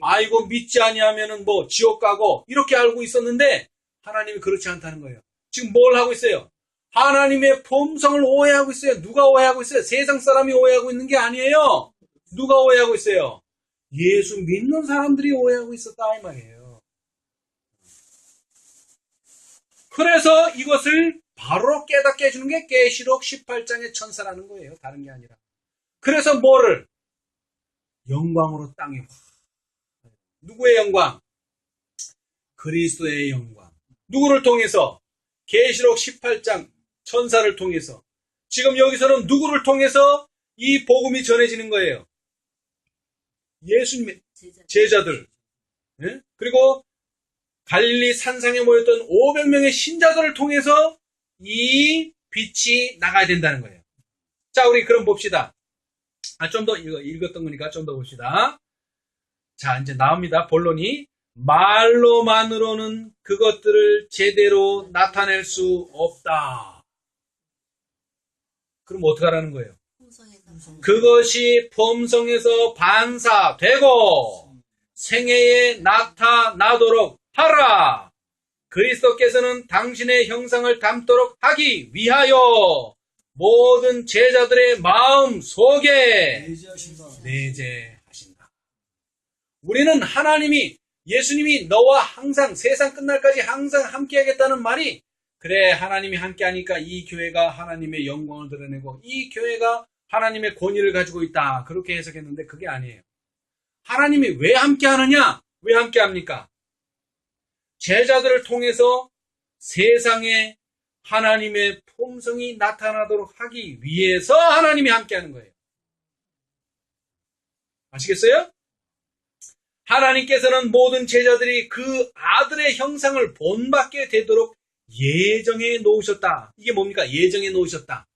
아이고 믿지 아니하면은 뭐 지옥 가고 이렇게 알고 있었는데 하나님이 그렇지 않다는 거예요. 지금 뭘 하고 있어요? 하나님의 품성을 오해하고 있어요. 누가 오해하고 있어요? 세상 사람이 오해하고 있는 게 아니에요. 누가 오해하고 있어요? 예수 믿는 사람들이 오해하고 있었다 이 말이에요. 그래서 이것을 바로 깨닫게 해주는 게 계시록 18장의 천사라는 거예요. 다른 게 아니라. 그래서 뭐를? 영광으로 땅에 누구의 영광? 그리스도의 영광. 누구를 통해서? 계시록 18장 천사를 통해서. 지금 여기서는 누구를 통해서 이 복음이 전해지는 거예요? 예수님의 제자들. 예? 그리고 갈릴리 산상에 모였던 500명의 신자들을 통해서 이 빛이 나가야 된다는 거예요. 자, 우리 그럼 봅시다. 좀 더 읽었던 거니까 좀 더 봅시다. 자, 이제 나옵니다. 본론이. 말로만으로는 그것들을 제대로 나타낼 수 없다. 그럼 어떡하라는 거예요? 그것이 품성에서 반사되고 생애에 나타나도록 하라. 그리스도께서는 당신의 형상을 담도록 하기 위하여 모든 제자들의 마음 속에 내재하신다. 우리는 하나님이 예수님이 너와 항상 세상 끝날까지 항상 함께하겠다는 말이 그래 하나님이 함께하니까 이 교회가 하나님의 영광을 드러내고 이 교회가 하나님의 권위를 가지고 있다. 그렇게 해석했는데 그게 아니에요. 하나님이 왜 함께하느냐? 왜 함께합니까? 제자들을 통해서 세상에 하나님의 품성이 나타나도록 하기 위해서 하나님이 함께하는 거예요. 아시겠어요? 하나님께서는 모든 제자들이 그 아들의 형상을 본받게 되도록 예정해 놓으셨다. 이게 뭡니까? 예정해 놓으셨다.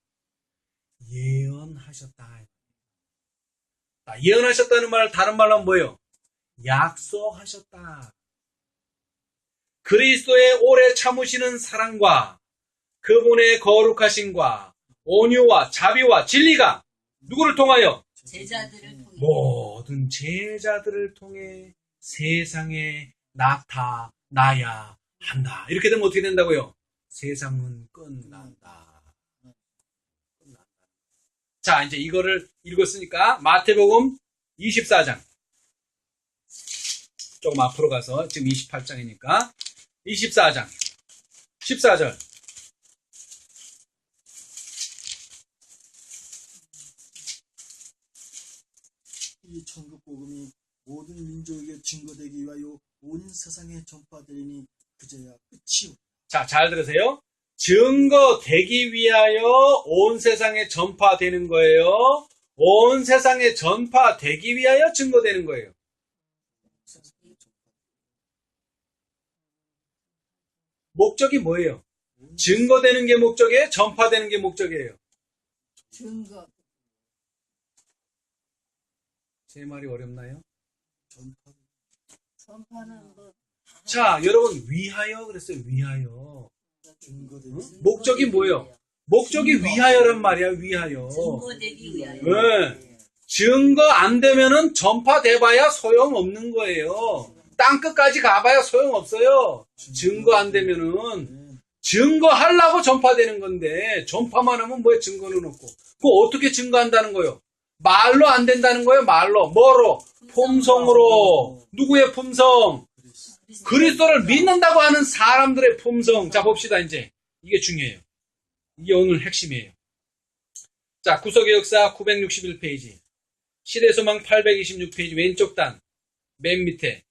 예언하셨다. 예언하셨다는 말 다른 말로 하면 뭐예요? 약속하셨다. 그리스도의 오래 참으시는 사랑과 그분의 거룩하심과 온유와 자비와 진리가 누구를 통하여? 제자들을 통해 모든 제자들을 통해 세상에 나타나야 한다. 이렇게 되면 어떻게 된다고요? 세상은 끝난다. 자, 이제 이거를 읽었으니까 마태복음 24장. 조금 앞으로 가서 지금 28장이니까 24장 14절. 이 천국 복음이 모든 민족에게 증거되기 위하여 온 세상에 전파되리니 그제야 끝이오. 자, 잘 들으세요. 증거되기 위하여 온 세상에 전파되는 거예요. 온 세상에 전파되기 위하여 증거되는 거예요. 목적이 뭐예요? 증거되는 게 목적이에요? 전파되는 게 목적이에요? 증거. 제 말이 어렵나요? 전파는 뭐. 자, 여러분 위하여 그랬어요. 위하여. 증거되기 목적이 뭐예요? 목적이 위하여란 말이야. 위하여. 증거되기 위하여. 네. 증거 안 되면은 전파돼봐야 소용없는 거예요. 땅끝까지 가봐야 소용없어요. 증거 안 되면은 증거하려고 전파되는 건데 전파만 하면 뭐에 증거는 없고 그거 어떻게 증거한다는 거예요? 말로 안 된다는 거예요. 말로. 뭐로? 품성으로. 누구의 품성? 그리스도를 믿는다고 하는 사람들의 품성. 자, 봅시다 이제. 이게 중요해요. 이게 오늘 핵심이에요. 자, 구속의 역사 961페이지. 시대소망 826페이지 왼쪽 단. 맨 밑에.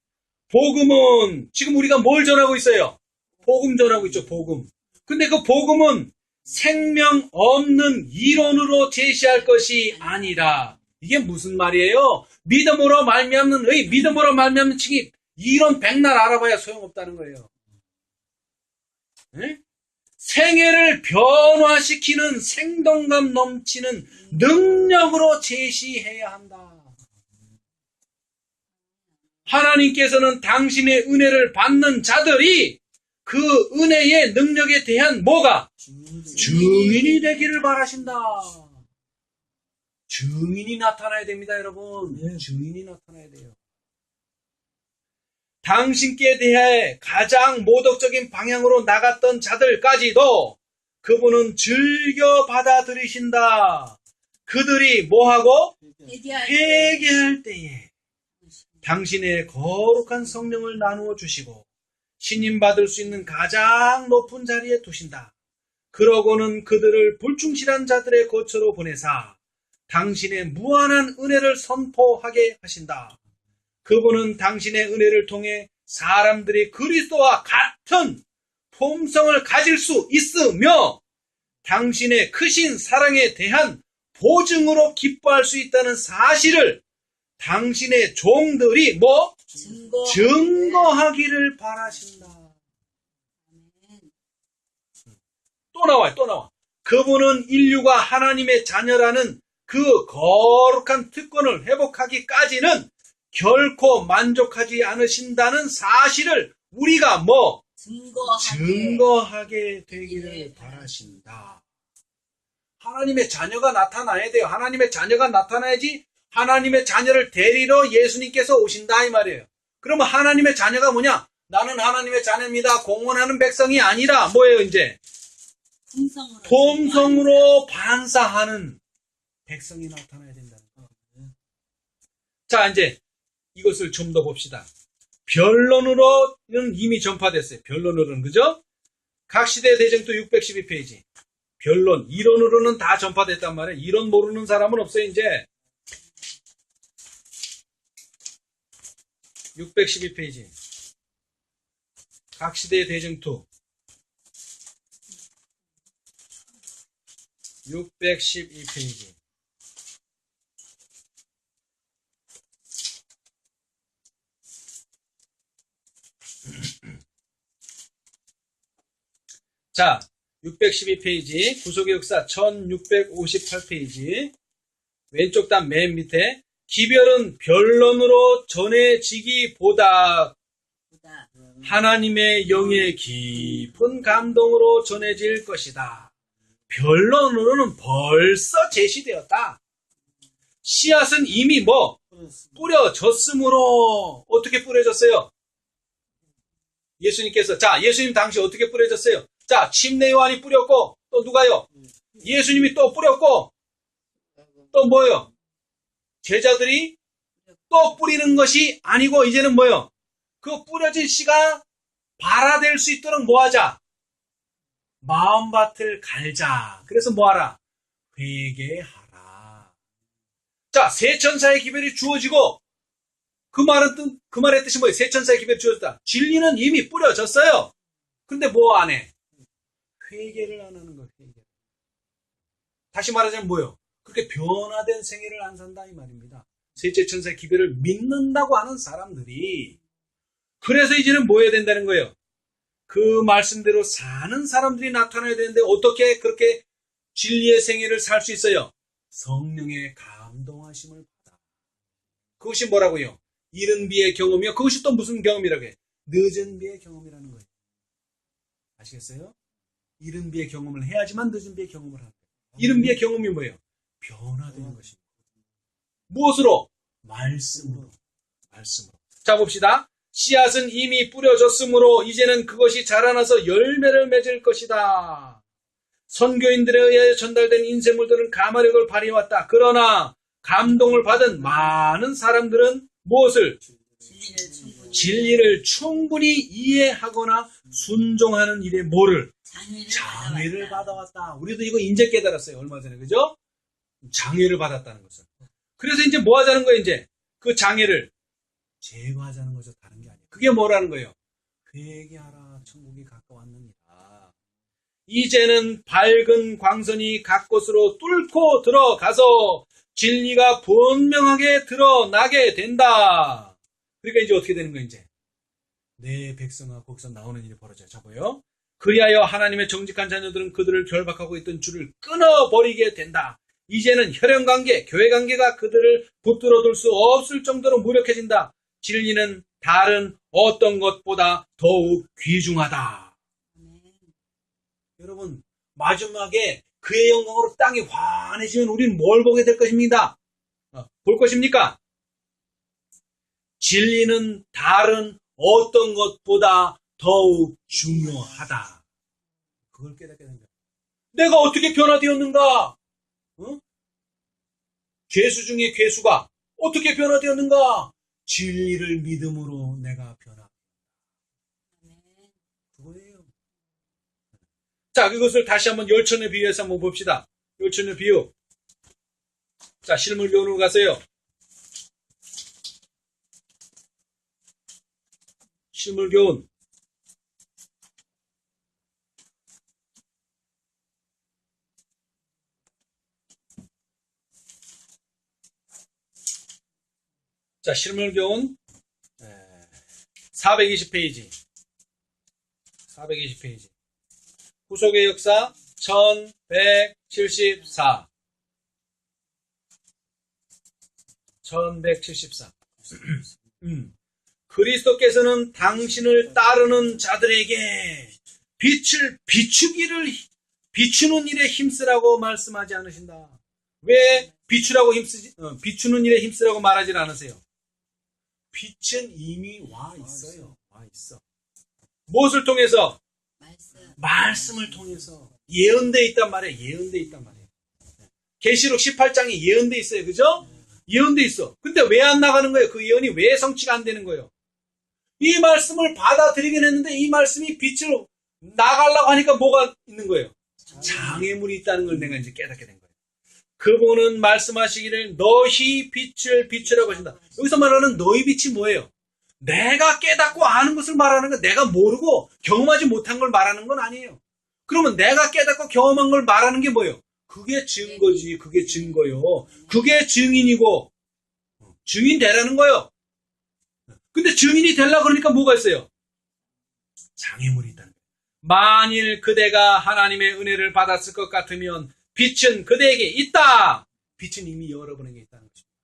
복음은 지금 우리가 뭘 전하고 있어요? 복음 전하고 있죠. 복음. 근데 그 복음은 생명 없는 이론으로 제시할 것이 아니라 이게 무슨 말이에요? 믿음으로 말미암는 의, 믿음으로 말미암는 칭이 이론 백날 알아봐야 소용없다는 거예요. 네? 생애를 변화시키는 생동감 넘치는 능력으로 제시해야 한다. 하나님께서는 당신의 은혜를 받는 자들이 그 은혜의 능력에 대한 뭐가? 증인이 되기를 바라신다. 증인이 나타나야 됩니다, 여러분. 증인이 나타나야 돼요. 당신께 대해 가장 모독적인 방향으로 나갔던 자들까지도 그분은 즐겨 받아들이신다. 그들이 뭐하고? 회개할 회개할 때에 당신의 거룩한 성령을 나누어 주시고 신임 받을 수 있는 가장 높은 자리에 두신다. 그러고는 그들을 불충실한 자들의 거처로 보내사 당신의 무한한 은혜를 선포하게 하신다. 그분은 당신의 은혜를 통해 사람들이 그리스도와 같은 품성을 가질 수 있으며 당신의 크신 사랑에 대한 보증으로 기뻐할 수 있다는 사실을 당신의 종들이 증거하기를 바라신다. 또 나와. 그분은 인류가 하나님의 자녀라는 그 거룩한 특권을 회복하기까지는 결코 만족하지 않으신다는 사실을 우리가 증거하게 되기를 바라신다. 하나님의 자녀가 나타나야 돼요. 하나님의 자녀가 나타나야지 하나님의 자녀를 데리러 예수님께서 오신다 이 말이에요. 그러면 하나님의 자녀가 뭐냐? 나는 하나님의 자녀입니다. 공언하는 백성이 아니라 뭐예요 이제? 품성으로 반사하는 백성이 나타나야 된다는 거예요. 자, 이제 이것을 좀 더 봅시다. 변론으로는 이미 전파됐어요. 변론으로는, 그죠? 각 시대 대쟁투 612페이지. 변론, 이론으로는 다 전파됐단 말이에요. 이론 모르는 사람은 없어요, 이제. 612페이지. 각 시대 대쟁투 612페이지. 자, 612페이지, 구속의 역사 1658페이지, 왼쪽 단 맨 밑에, 기별은 변론으로 전해지기보다 하나님의 영의 깊은 감동으로 전해질 것이다. 변론으로는 벌써 제시되었다. 씨앗은 이미 뿌려졌으므로, 어떻게 뿌려졌어요? 예수님께서, 자, 예수님 당시 어떻게 뿌려졌어요? 자, 침례 요한이 뿌렸고, 또 누가요? 예수님이 또 뿌렸고, 또 뭐예요? 제자들이 또 뿌리는 것이 아니고, 이제는 뭐예요? 그 뿌려진 씨가 발화될 수 있도록 뭐하자? 마음밭을 갈자. 그래서 뭐하라? 회개하라. 자, 세천사의 기별이 주어지고, 그 말의 뜻이 뭐예요? 세천사의 기별이 주어졌다. 진리는 이미 뿌려졌어요. 근데 뭐 안 해? 회개를 안 하는 거예요. 회개. 다시 말하자면 뭐예요? 그렇게 변화된 생애를 안 산다 이 말입니다. 셋째 천사의 기별을 믿는다고 하는 사람들이 그래서 이제는 뭐 해야 된다는 거예요? 그 말씀대로 사는 사람들이 나타나야 되는데 어떻게 그렇게 진리의 생애를 살 수 있어요? 성령의 감동하심을 받아. 그것이 뭐라고요? 이른 비의 경험이요. 그것이 또 무슨 경험이라고 해요? 늦은 비의 경험이라는 거예요. 아시겠어요? 이른 비의 경험을 해야지만 늦은 비의 경험을 하는 거예요. 이른 비의 경험이 뭐예요? 변화되는 것입니다. 무엇으로? 말씀으로. 자, 봅시다. 씨앗은 이미 뿌려졌으므로 이제는 그것이 자라나서 열매를 맺을 것이다. 선교인들에 의하여 전달된 인쇄물들은 가마력을 발휘해왔다. 그러나 감동을 받은 많은 사람들은 무엇을? 진리를 충분히 이해하거나 순종하는 일에 뭐를? 장애를 받아왔다. 우리도 이거 이제 깨달았어요. 얼마 전에, 그죠? 장애를 받았다는 것을. 그래서 이제 뭐 하자는 거예요, 이제? 그 장애를 제거하자는 거죠. 다른 게 아니에요. 그게 뭐라는 거예요? 회개하라. 천국이 가까웠느니라. 이제는 밝은 광선이 각 곳으로 뚫고 들어가서 진리가 분명하게 드러나게 된다. 그러니까 이제 어떻게 되는 거예요, 이제? 내 백성아 거기서 나오는 일이 벌어져요. 자, 보여? 그리하여 하나님의 정직한 자녀들은 그들을 결박하고 있던 줄을 끊어버리게 된다. 이제는 혈연관계, 교회관계가 그들을 붙들어둘 수 없을 정도로 무력해진다. 진리는 다른 어떤 것보다 더욱 귀중하다. 여러분, 마지막에 그의 영광으로 땅이 환해지면 우리는 뭘 보게 될 것입니다. 볼 것입니까? 진리는 다른 어떤 것보다 더욱 중요하다. 그걸 깨닫게 된다. 내가 어떻게 변화되었는가? 괴수 중에 괴수가 어떻게 변화되었는가? 진리를 믿음으로 내가 변화. 그거예요. 자, 그것을 다시 한번 열천에 비유해서 한번 봅시다. 열천의 비유. 자, 실물교훈으로 가세요. 실물교훈. 자, 실물교훈 420페이지. 420페이지. 후속의 역사 1174. 1174. 그리스도께서는 당신을 따르는 자들에게 빛을 비추는 일에 힘쓰라고 말씀하지 않으신다. 왜 비추는 일에 힘쓰라고 말하지 않으세요? 빛은 이미 와 있어요. 와 있어. 무엇을 통해서? 말씀을 통해서. 예언되어 있단 말이에요. 예언되어 있단 말이에요. 계시록 18장에 예언되어 있어요. 그죠? 예언되어 있어. 근데 왜 안 나가는 거예요? 그 예언이 왜 성취가 안 되는 거예요? 이 말씀을 받아들이긴 했는데 이 말씀이 빛을 나가려고 하니까 뭐가 있는 거예요? 장애물이 있다는 걸 내가 이제 깨닫게 된 거예요. 그분은 말씀하시기를 너희 빛을 비추라고 하신다. 여기서 말하는 너희 빛이 뭐예요? 내가 깨닫고 아는 것을 말하는 거, 내가 모르고 경험하지 못한 걸 말하는 건 아니에요. 그러면 내가 깨닫고 경험한 걸 말하는 게 뭐예요? 그게 증거지. 그게 증거요. 그게 증인이고 증인 되라는 거예요. 근데 증인이 되려고 그러니까 뭐가 있어요? 장애물이 있다는 거예요. 만일 그대가 하나님의 은혜를 받았을 것 같으면 빛은 그대에게 있다. 빛은 이미 여러분에게 있다는 것입니다.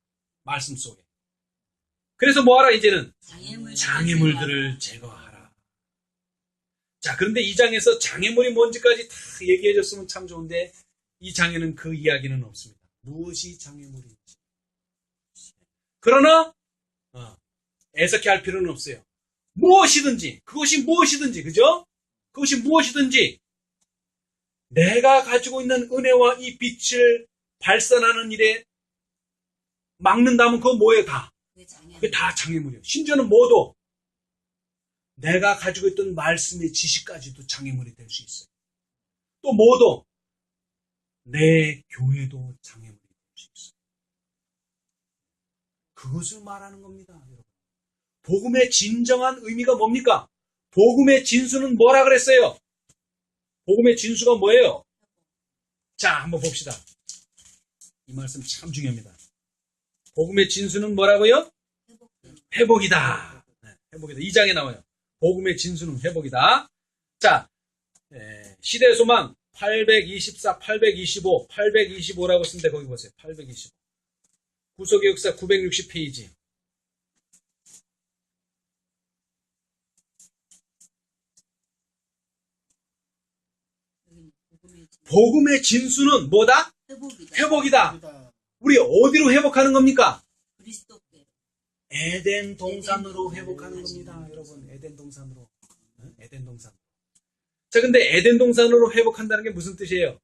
말씀 속에. 그래서 뭐하라 이제는? 장애물들을 제거하라. 자, 그런데 이 장에서 장애물이 뭔지까지 다 얘기해 줬으면 참 좋은데 이 장에는 그 이야기는 없습니다. 무엇이 장애물인지. 그러나 애석해 할 필요는 없어요. 무엇이든지, 그것이 무엇이든지, 그죠? 그것이 무엇이든지 내가 가지고 있는 은혜와 이 빛을 발산하는 일에 막는다면 그건 뭐예요? 다. 그게 다 장애물이에요. 심지어는 뭐도 내가 가지고 있던 말씀의 지식까지도 장애물이 될 수 있어요. 또 뭐도 내 교회도 장애물이 될 수 있어요. 그것을 말하는 겁니다, 여러분. 복음의 진정한 의미가 뭡니까? 복음의 진수는 뭐라 그랬어요? 복음의 진수가 뭐예요? 자, 한번 봅시다. 이 말씀 참 중요합니다. 복음의 진수는 뭐라고요? 회복이다. 회복이다. 2장에 나와요. 복음의 진수는 회복이다. 자, 시대의 소망 824, 825, 825라고 쓴데 거기 보세요. 825. 구속의 역사 960페이지. 복음의 진수는 뭐다? 회복이다. 우리 어디로 회복하는 겁니까? 에덴 동산으로 회복하는 겁니다. 여러분, 에덴 동산으로. 에덴 동산. 자, 근데 에덴 동산으로 회복한다는 게 무슨 뜻이에요?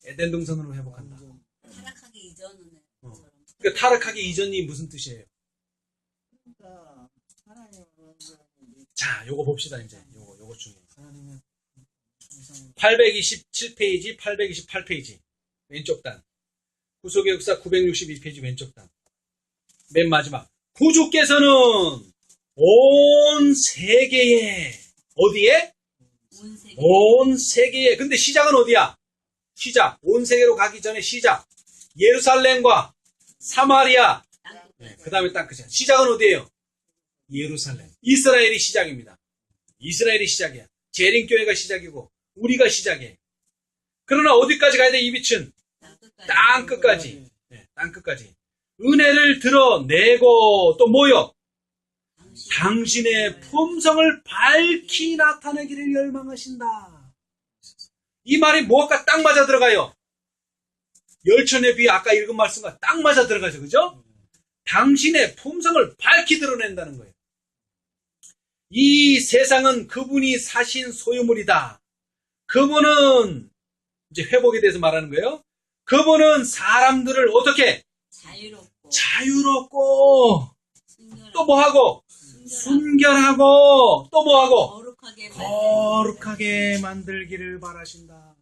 에덴 동산으로 회복한다. 타락하기 이전은. 그러니까 타락하기 이전이 무슨 뜻이에요? 자, 요거 봅시다, 이제. 요거 중요해요. 827페이지, 828페이지. 왼쪽 단. 구속의 역사 962페이지 왼쪽 단. 맨 마지막. 구주께서는 온 세계에, 어디에? 온 세계에. 근데 시작은 어디야? 시작. 온 세계로 가기 전에 시작. 예루살렘과 사마리아. 그 다음에 딱 그죠. 시작은 어디예요? 예루살렘. 이스라엘이 시작입니다. 이스라엘이 시작이야. 재림교회가 시작이고 우리가 시작이에요. 그러나 어디까지 가야 돼? 이 빛은 땅 끝까지. 땅 끝까지. 은혜를 드러내고 또 뭐요? 당신의 품성을 밝히 나타내기를 열망하신다. 이 말이 뭐가 딱 맞아 들어가요? 열천의 비유 아까 읽은 말씀과 딱 맞아 들어가죠. 그죠? 당신의 품성을 밝히 드러낸다는 거예요. 이 세상은 그분이 사신 소유물이다. 그분은 이제 회복에 대해서 말하는 거예요. 그분은 사람들을 어떻게? 자유롭고 자유롭고, 순결하고 또 뭐하고? 순결하고, 또 뭐하고? 거룩하게 만들기를 바라신다.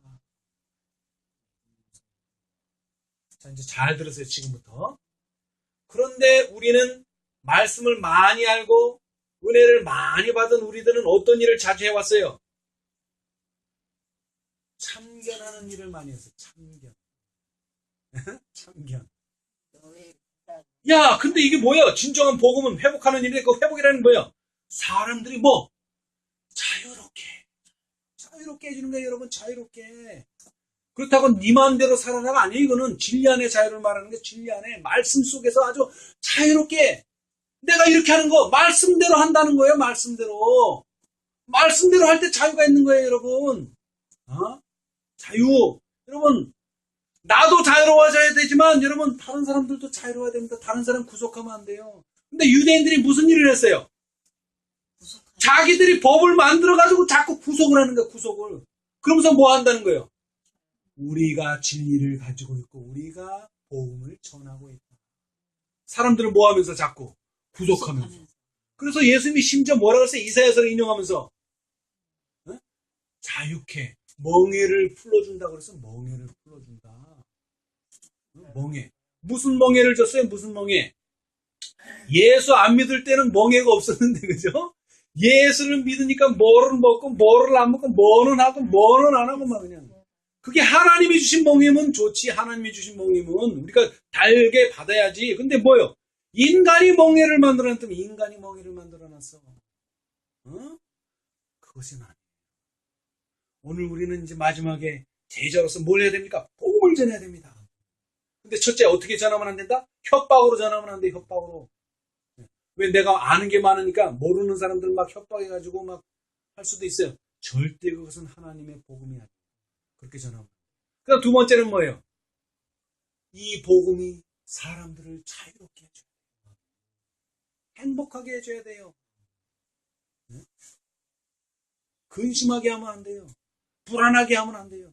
자, 이제 잘 들으세요, 지금부터. 그런데 우리는 말씀을 많이 알고, 은혜를 많이 받은 우리들은 어떤 일을 자주 해왔어요? 참견하는 일을 많이 했어요. 참견. 참견. 너의 야, 근데 이게 뭐야? 진정한 복음은 회복하는 일인데 그 회복이라는 뭐야? 사람들이 뭐? 자유롭게 해주는 거예요, 여러분. 자유롭게. 그렇다고 네 마음대로 살아라가 아니에요. 이거는 진리 안의 자유를 말하는 게 진리 안에 말씀 속에서 아주 자유롭게 내가 이렇게 하는 거 말씀대로 한다는 거예요. 말씀대로 할 때 자유가 있는 거예요, 여러분. 자유. 여러분, 나도 자유로워져야 되지만 여러분 다른 사람들도 자유로워야 됩니다. 다른 사람 구속하면 안 돼요. 근데 유대인들이 무슨 일을 했어요? 자기들이 법을 만들어가지고 자꾸 구속을 하는 거야, 구속을. 그러면서 뭐 한다는 거예요? 우리가 진리를 가지고 있고 우리가 복음을 전하고 있다. 사람들을 뭐 하면서 자꾸? 구속하면서. 그래서 예수님이 심지어 뭐라 그랬어요? 이사야서를 인용하면서 자유케 멍에를 풀어준다고 그래서 멍에를 풀어준다. 멍에. 무슨 멍에를 줬어요? 무슨 멍에? 예수 안 믿을 때는 멍에가 없었는데, 그죠? 예수를 믿으니까 뭐를 먹고 뭐를 안 먹고 뭐는 하고 뭐는 안 하고 막 그냥. 그게 하나님이 주신 멍에면 좋지. 하나님이 주신 멍에면 우리가 달게 받아야지. 근데 뭐요? 인간이 멍에를 만들어놨더니 인간이 멍에를 만들어놨어. 그것이 아니에요. 오늘 우리는 이제 마지막에 제자로서 뭘 해야 됩니까? 복음을 전해야 됩니다. 근데 첫째 어떻게 전하면 안 된다? 협박으로 전하면 안 돼. 협박으로. 왜 내가 아는 게 많으니까 모르는 사람들 막 협박해가지고 막 할 수도 있어요. 절대 그것은 하나님의 복음이 아니에요. 그렇게 전하면. 그다음 두 번째는 뭐예요? 이 복음이 사람들을 자유롭게 해줘야 돼요. 행복하게 해줘야 돼요. 근심하게 하면 안 돼요. 불안하게 하면 안 돼요.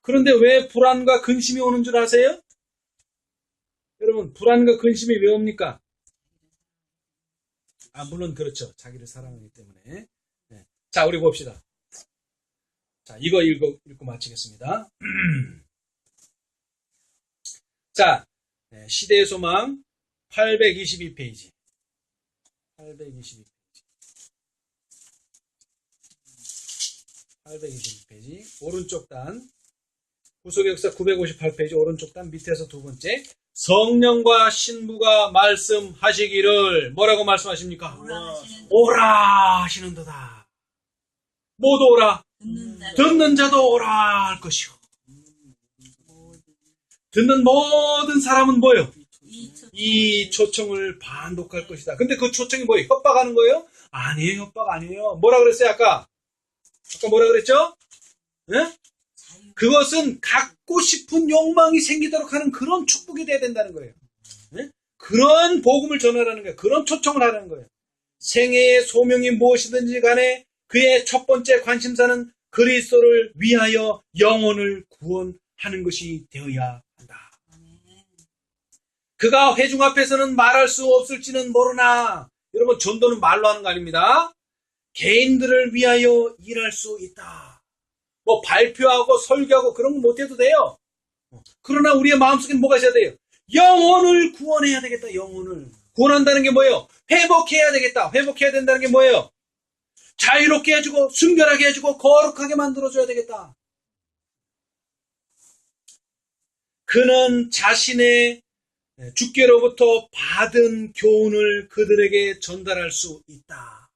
그런데 왜 불안과 근심이 오는 줄 아세요? 여러분, 불안과 근심이 왜 옵니까? 물론 그렇죠. 자기를 사랑하기 때문에. 네. 자, 우리 봅시다. 자, 이거 읽고 마치겠습니다. 자, 시대의 소망 822페이지. 822페이지. 822페이지. 오른쪽 단. 구속의 역사 958페이지. 오른쪽 단 밑에서 두 번째. 성령과 신부가 말씀하시기를 뭐라고 말씀하십니까? 오라 하시는도다. 모두 오라. 듣는 자도 오라 할 것이요. 듣는 모든 사람은 뭐예요? 이 초청을 반복할 것이다. 근데 그 초청이 뭐예요? 협박하는 거예요? 아니에요. 협박 아니에요. 뭐라 그랬어요? 아까 뭐라 그랬죠? 네? 그것은 갖고 싶은 욕망이 생기도록 하는 그런 축복이 돼야 된다는 거예요. 네? 그런 복음을 전하라는 거예요. 그런 초청을 하라는 거예요. 생애의 소명이 무엇이든지 간에 그의 첫 번째 관심사는 그리스도를 위하여 영혼을 구원하는 것이 되어야 한다. 그가 회중 앞에서는 말할 수 없을지는 모르나 여러분 전도는 말로 하는 거 아닙니다. 개인들을 위하여 일할 수 있다. 뭐 발표하고 설교하고 그런 거 못해도 돼요. 그러나 우리의 마음속에는 뭐가 있어야 돼요? 영혼을 구원해야 되겠다. 영혼을 구원한다는 게 뭐예요? 회복해야 되겠다. 회복해야 된다는 게 뭐예요? 자유롭게 해주고 순결하게 해주고 거룩하게 만들어줘야 되겠다. 그는 자신의 주께로부터 받은 교훈을 그들에게 전달할 수 있다.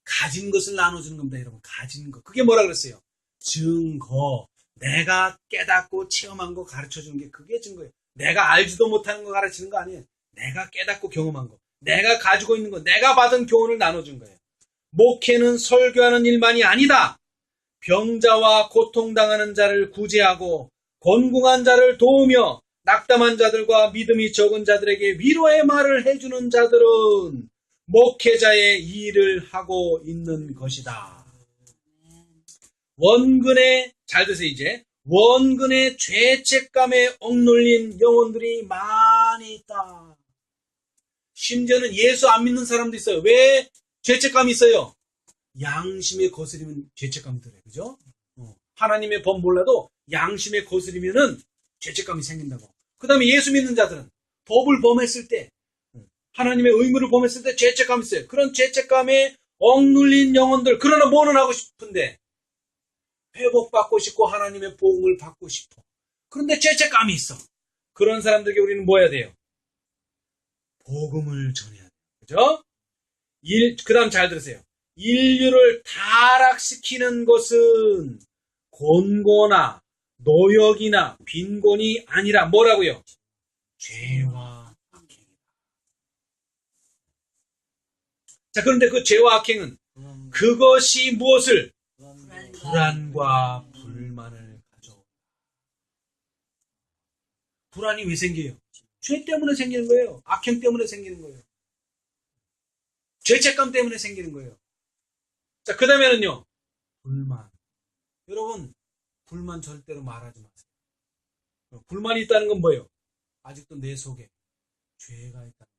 가진 것을 나눠주는 겁니다. 여러분. 가진 것. 그게 뭐라 그랬어요? 증거. 내가 깨닫고 체험한 거 가르쳐주는 게 그게 증거예요. 내가 알지도 못하는 거 가르치는 거 아니에요. 내가 깨닫고 경험한 거. 내가 가지고 있는 거. 내가 받은 교훈을 나눠준 거예요. 목회는 설교하는 일만이 아니다. 병자와 고통당하는 자를 구제하고 곤궁한 자를 도우며 낙담한 자들과 믿음이 적은 자들에게 위로의 말을 해주는 자들은 목회자의 일을 하고 있는 것이다. 원근의 잘 드세요 이제 원근의 죄책감에 억눌린 영혼들이 많이 있다. 심지어는 예수 안 믿는 사람도 있어요. 왜 죄책감이 있어요? 양심에 거스리면 죄책감이 들어요. 그죠? 하나님의 법 몰라도 양심에 거스리면은 죄책감이 생긴다고. 그 다음에 예수 믿는 자들은 법을 범했을 때, 하나님의 의무를 범했을 때 죄책감이 있어요. 그런 죄책감에 억눌린 영혼들, 그러나 뭐는 하고 싶은데, 회복받고 싶고 하나님의 복음을 받고 싶어. 그런데 죄책감이 있어. 그런 사람들에게 우리는 뭐 해야 돼요? 복음을 전해야 돼요. 그죠? 그 다음 잘 들으세요. 인류를 타락시키는 것은 곤고나 노역이나 빈곤이 아니라 뭐라고요? 죄와 악행이다. 자, 그런데 그 죄와 악행은 그것이 무엇을? 불안과 불만을 가져온다. 불안이 왜 생겨요? 죄 때문에 생기는 거예요. 악행 때문에 생기는 거예요. 죄책감 때문에 생기는 거예요. 자, 그 다음에는요, 불만. 여러분, 불만 절대로 말하지 마세요. 불만이 있다는 건 뭐예요? 아직도 내 속에 죄가 있다는 겁니다.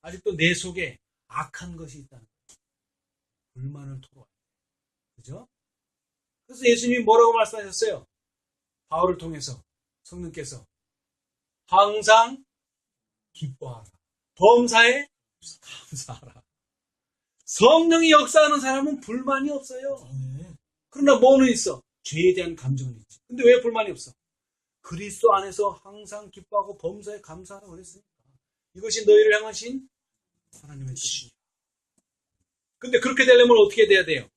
아직도 내 속에 악한 것이 있다는 거예요. 불만을 토로해야 돼요. 그죠? 그래서 예수님이 뭐라고 말씀하셨어요? 바울을 통해서 성령께서 항상 기뻐하라. 범사에 감사하라. 성령이 역사하는 사람은 불만이 없어요. 그러나 뭐는 있어? 죄에 대한 감정은 있지. 근데 왜 불만이 없어? 그리스도 안에서 항상 기뻐하고 범사에 감사하라고 그랬으니까. 이것이 너희를 향하신 하나님의 뜻이야. 근데 그렇게 되려면 어떻게 돼야 돼요?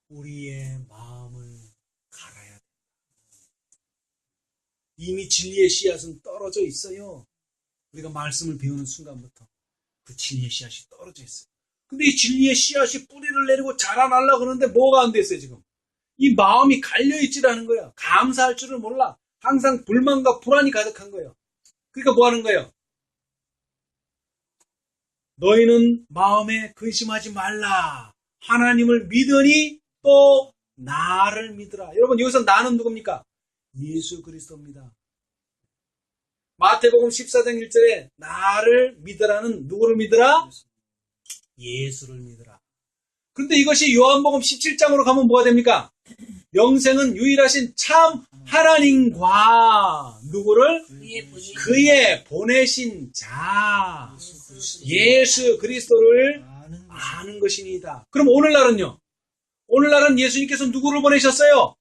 우리의 마음을 갈아야 된다. 이미 진리의 씨앗은 떨어져 있어요. 우리가 말씀을 배우는 순간부터 그 진리의 씨앗이 떨어져 있어요. 근데 이 진리의 씨앗이 뿌리를 내리고 자라나려고 그러는데 뭐가 안 됐어요, 지금? 이 마음이 갈려있지라는 거예요. 감사할 줄을 몰라. 항상 불만과 불안이 가득한 거예요. 그러니까 뭐 하는 거예요? 너희는 마음에 근심하지 말라. 하나님을 믿으니 또 나를 믿으라. 여러분, 여기서 나는 누굽니까? 예수 그리스도입니다. 마태복음 14장 1절에 나를 믿으라는 누구를 믿으라? 예수를 믿으라. 그런데 이것이 요한복음 17장으로 가면 뭐가 됩니까? 영생은 유일하신 참 하나님과 누구를? 그의 보내신 자 예수 그리스도를 아는 것이니이다. 그럼 오늘날은요? 오늘날은 예수님께서 누구를 보내셨어요?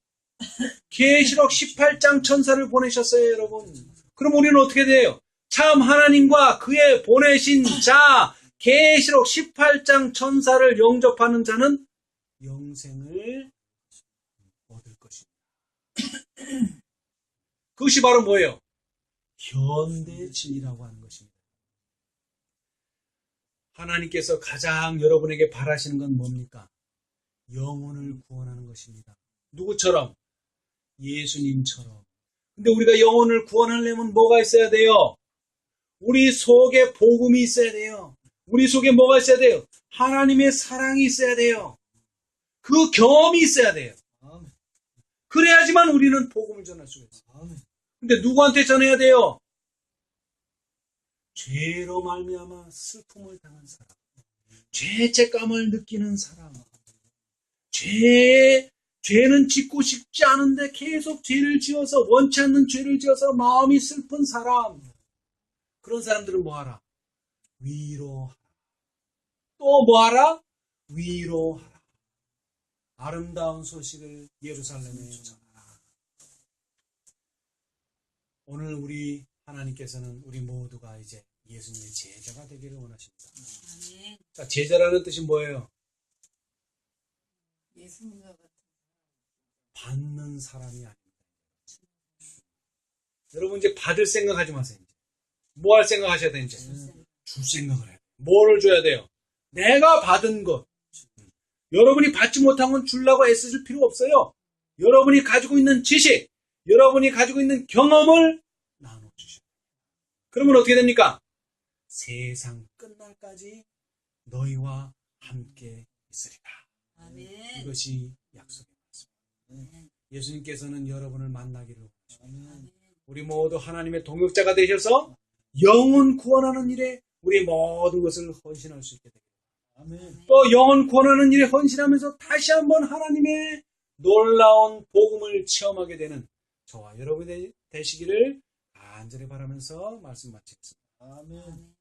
계시록 18장 천사를 보내셨어요, 여러분. 그럼 우리는 어떻게 돼요? 참 하나님과 그의 보내신 자 계시록 18장 천사를 영접하는 자는 영생을 얻을 것입니다. 그것이 바로 뭐예요? 현대 진리라고 하는 것입니다. 하나님께서 가장 여러분에게 바라시는 건 뭡니까? 영혼을 구원하는 것입니다. 누구처럼? 예수님처럼. 근데 우리가 영혼을 구원하려면 뭐가 있어야 돼요? 우리 속에 복음이 있어야 돼요. 우리 속에 뭐가 있어야 돼요? 하나님의 사랑이 있어야 돼요. 그 경험이 있어야 돼요. 그래야지만 우리는 복음을 전할 수가 있어요. 근데 누구한테 전해야 돼요? 죄로 말미암아 슬픔을 당한 사람, 죄책감을 느끼는 사람, 죄는 짓고 싶지 않은데 계속 죄를 지어서 원치 않는 죄를 지어서 마음이 슬픈 사람, 그런 사람들은 뭐하라? 위로하라. 또 뭐하라? 위로하라. 아름다운 소식을 예루살렘에 전하라. 오늘 우리 하나님께서는 우리 모두가 이제 예수님의 제자가 되기를 원하십니다. 아멘. 자, 제자라는 뜻이 뭐예요? 예수님과 같은 받는 사람이 아닙니다. 여러분 이제 받을 생각하지 마세요. 이제. 뭐 할 생각하셔야 돼요? 이제 줄 생각을 해요. 뭐를 줘야 돼요? 내가 받은 것. 여러분이 받지 못한 건 주려고 애쓰실 필요 없어요. 여러분이 가지고 있는 지식, 여러분이 가지고 있는 경험을 나눠주셔요. 그러면 어떻게 됩니까? 세상 끝날까지 너희와 함께 있으리라. 아멘. 이것이 약속의 말씀입니다. 예수님께서는 여러분을 만나기를 원하십니다. 아멘. 우리 모두 하나님의 동역자가 되셔서 영혼 구원하는 일에 우리 모든 것을 헌신할 수 있게 됩니다. 아멘. 또 영혼 구원하는 일에 헌신하면서 다시 한번 하나님의 놀라운 복음을 체험하게 되는 저와 여러분이 되시기를 간절히 바라면서 말씀 마치겠습니다. 아멘.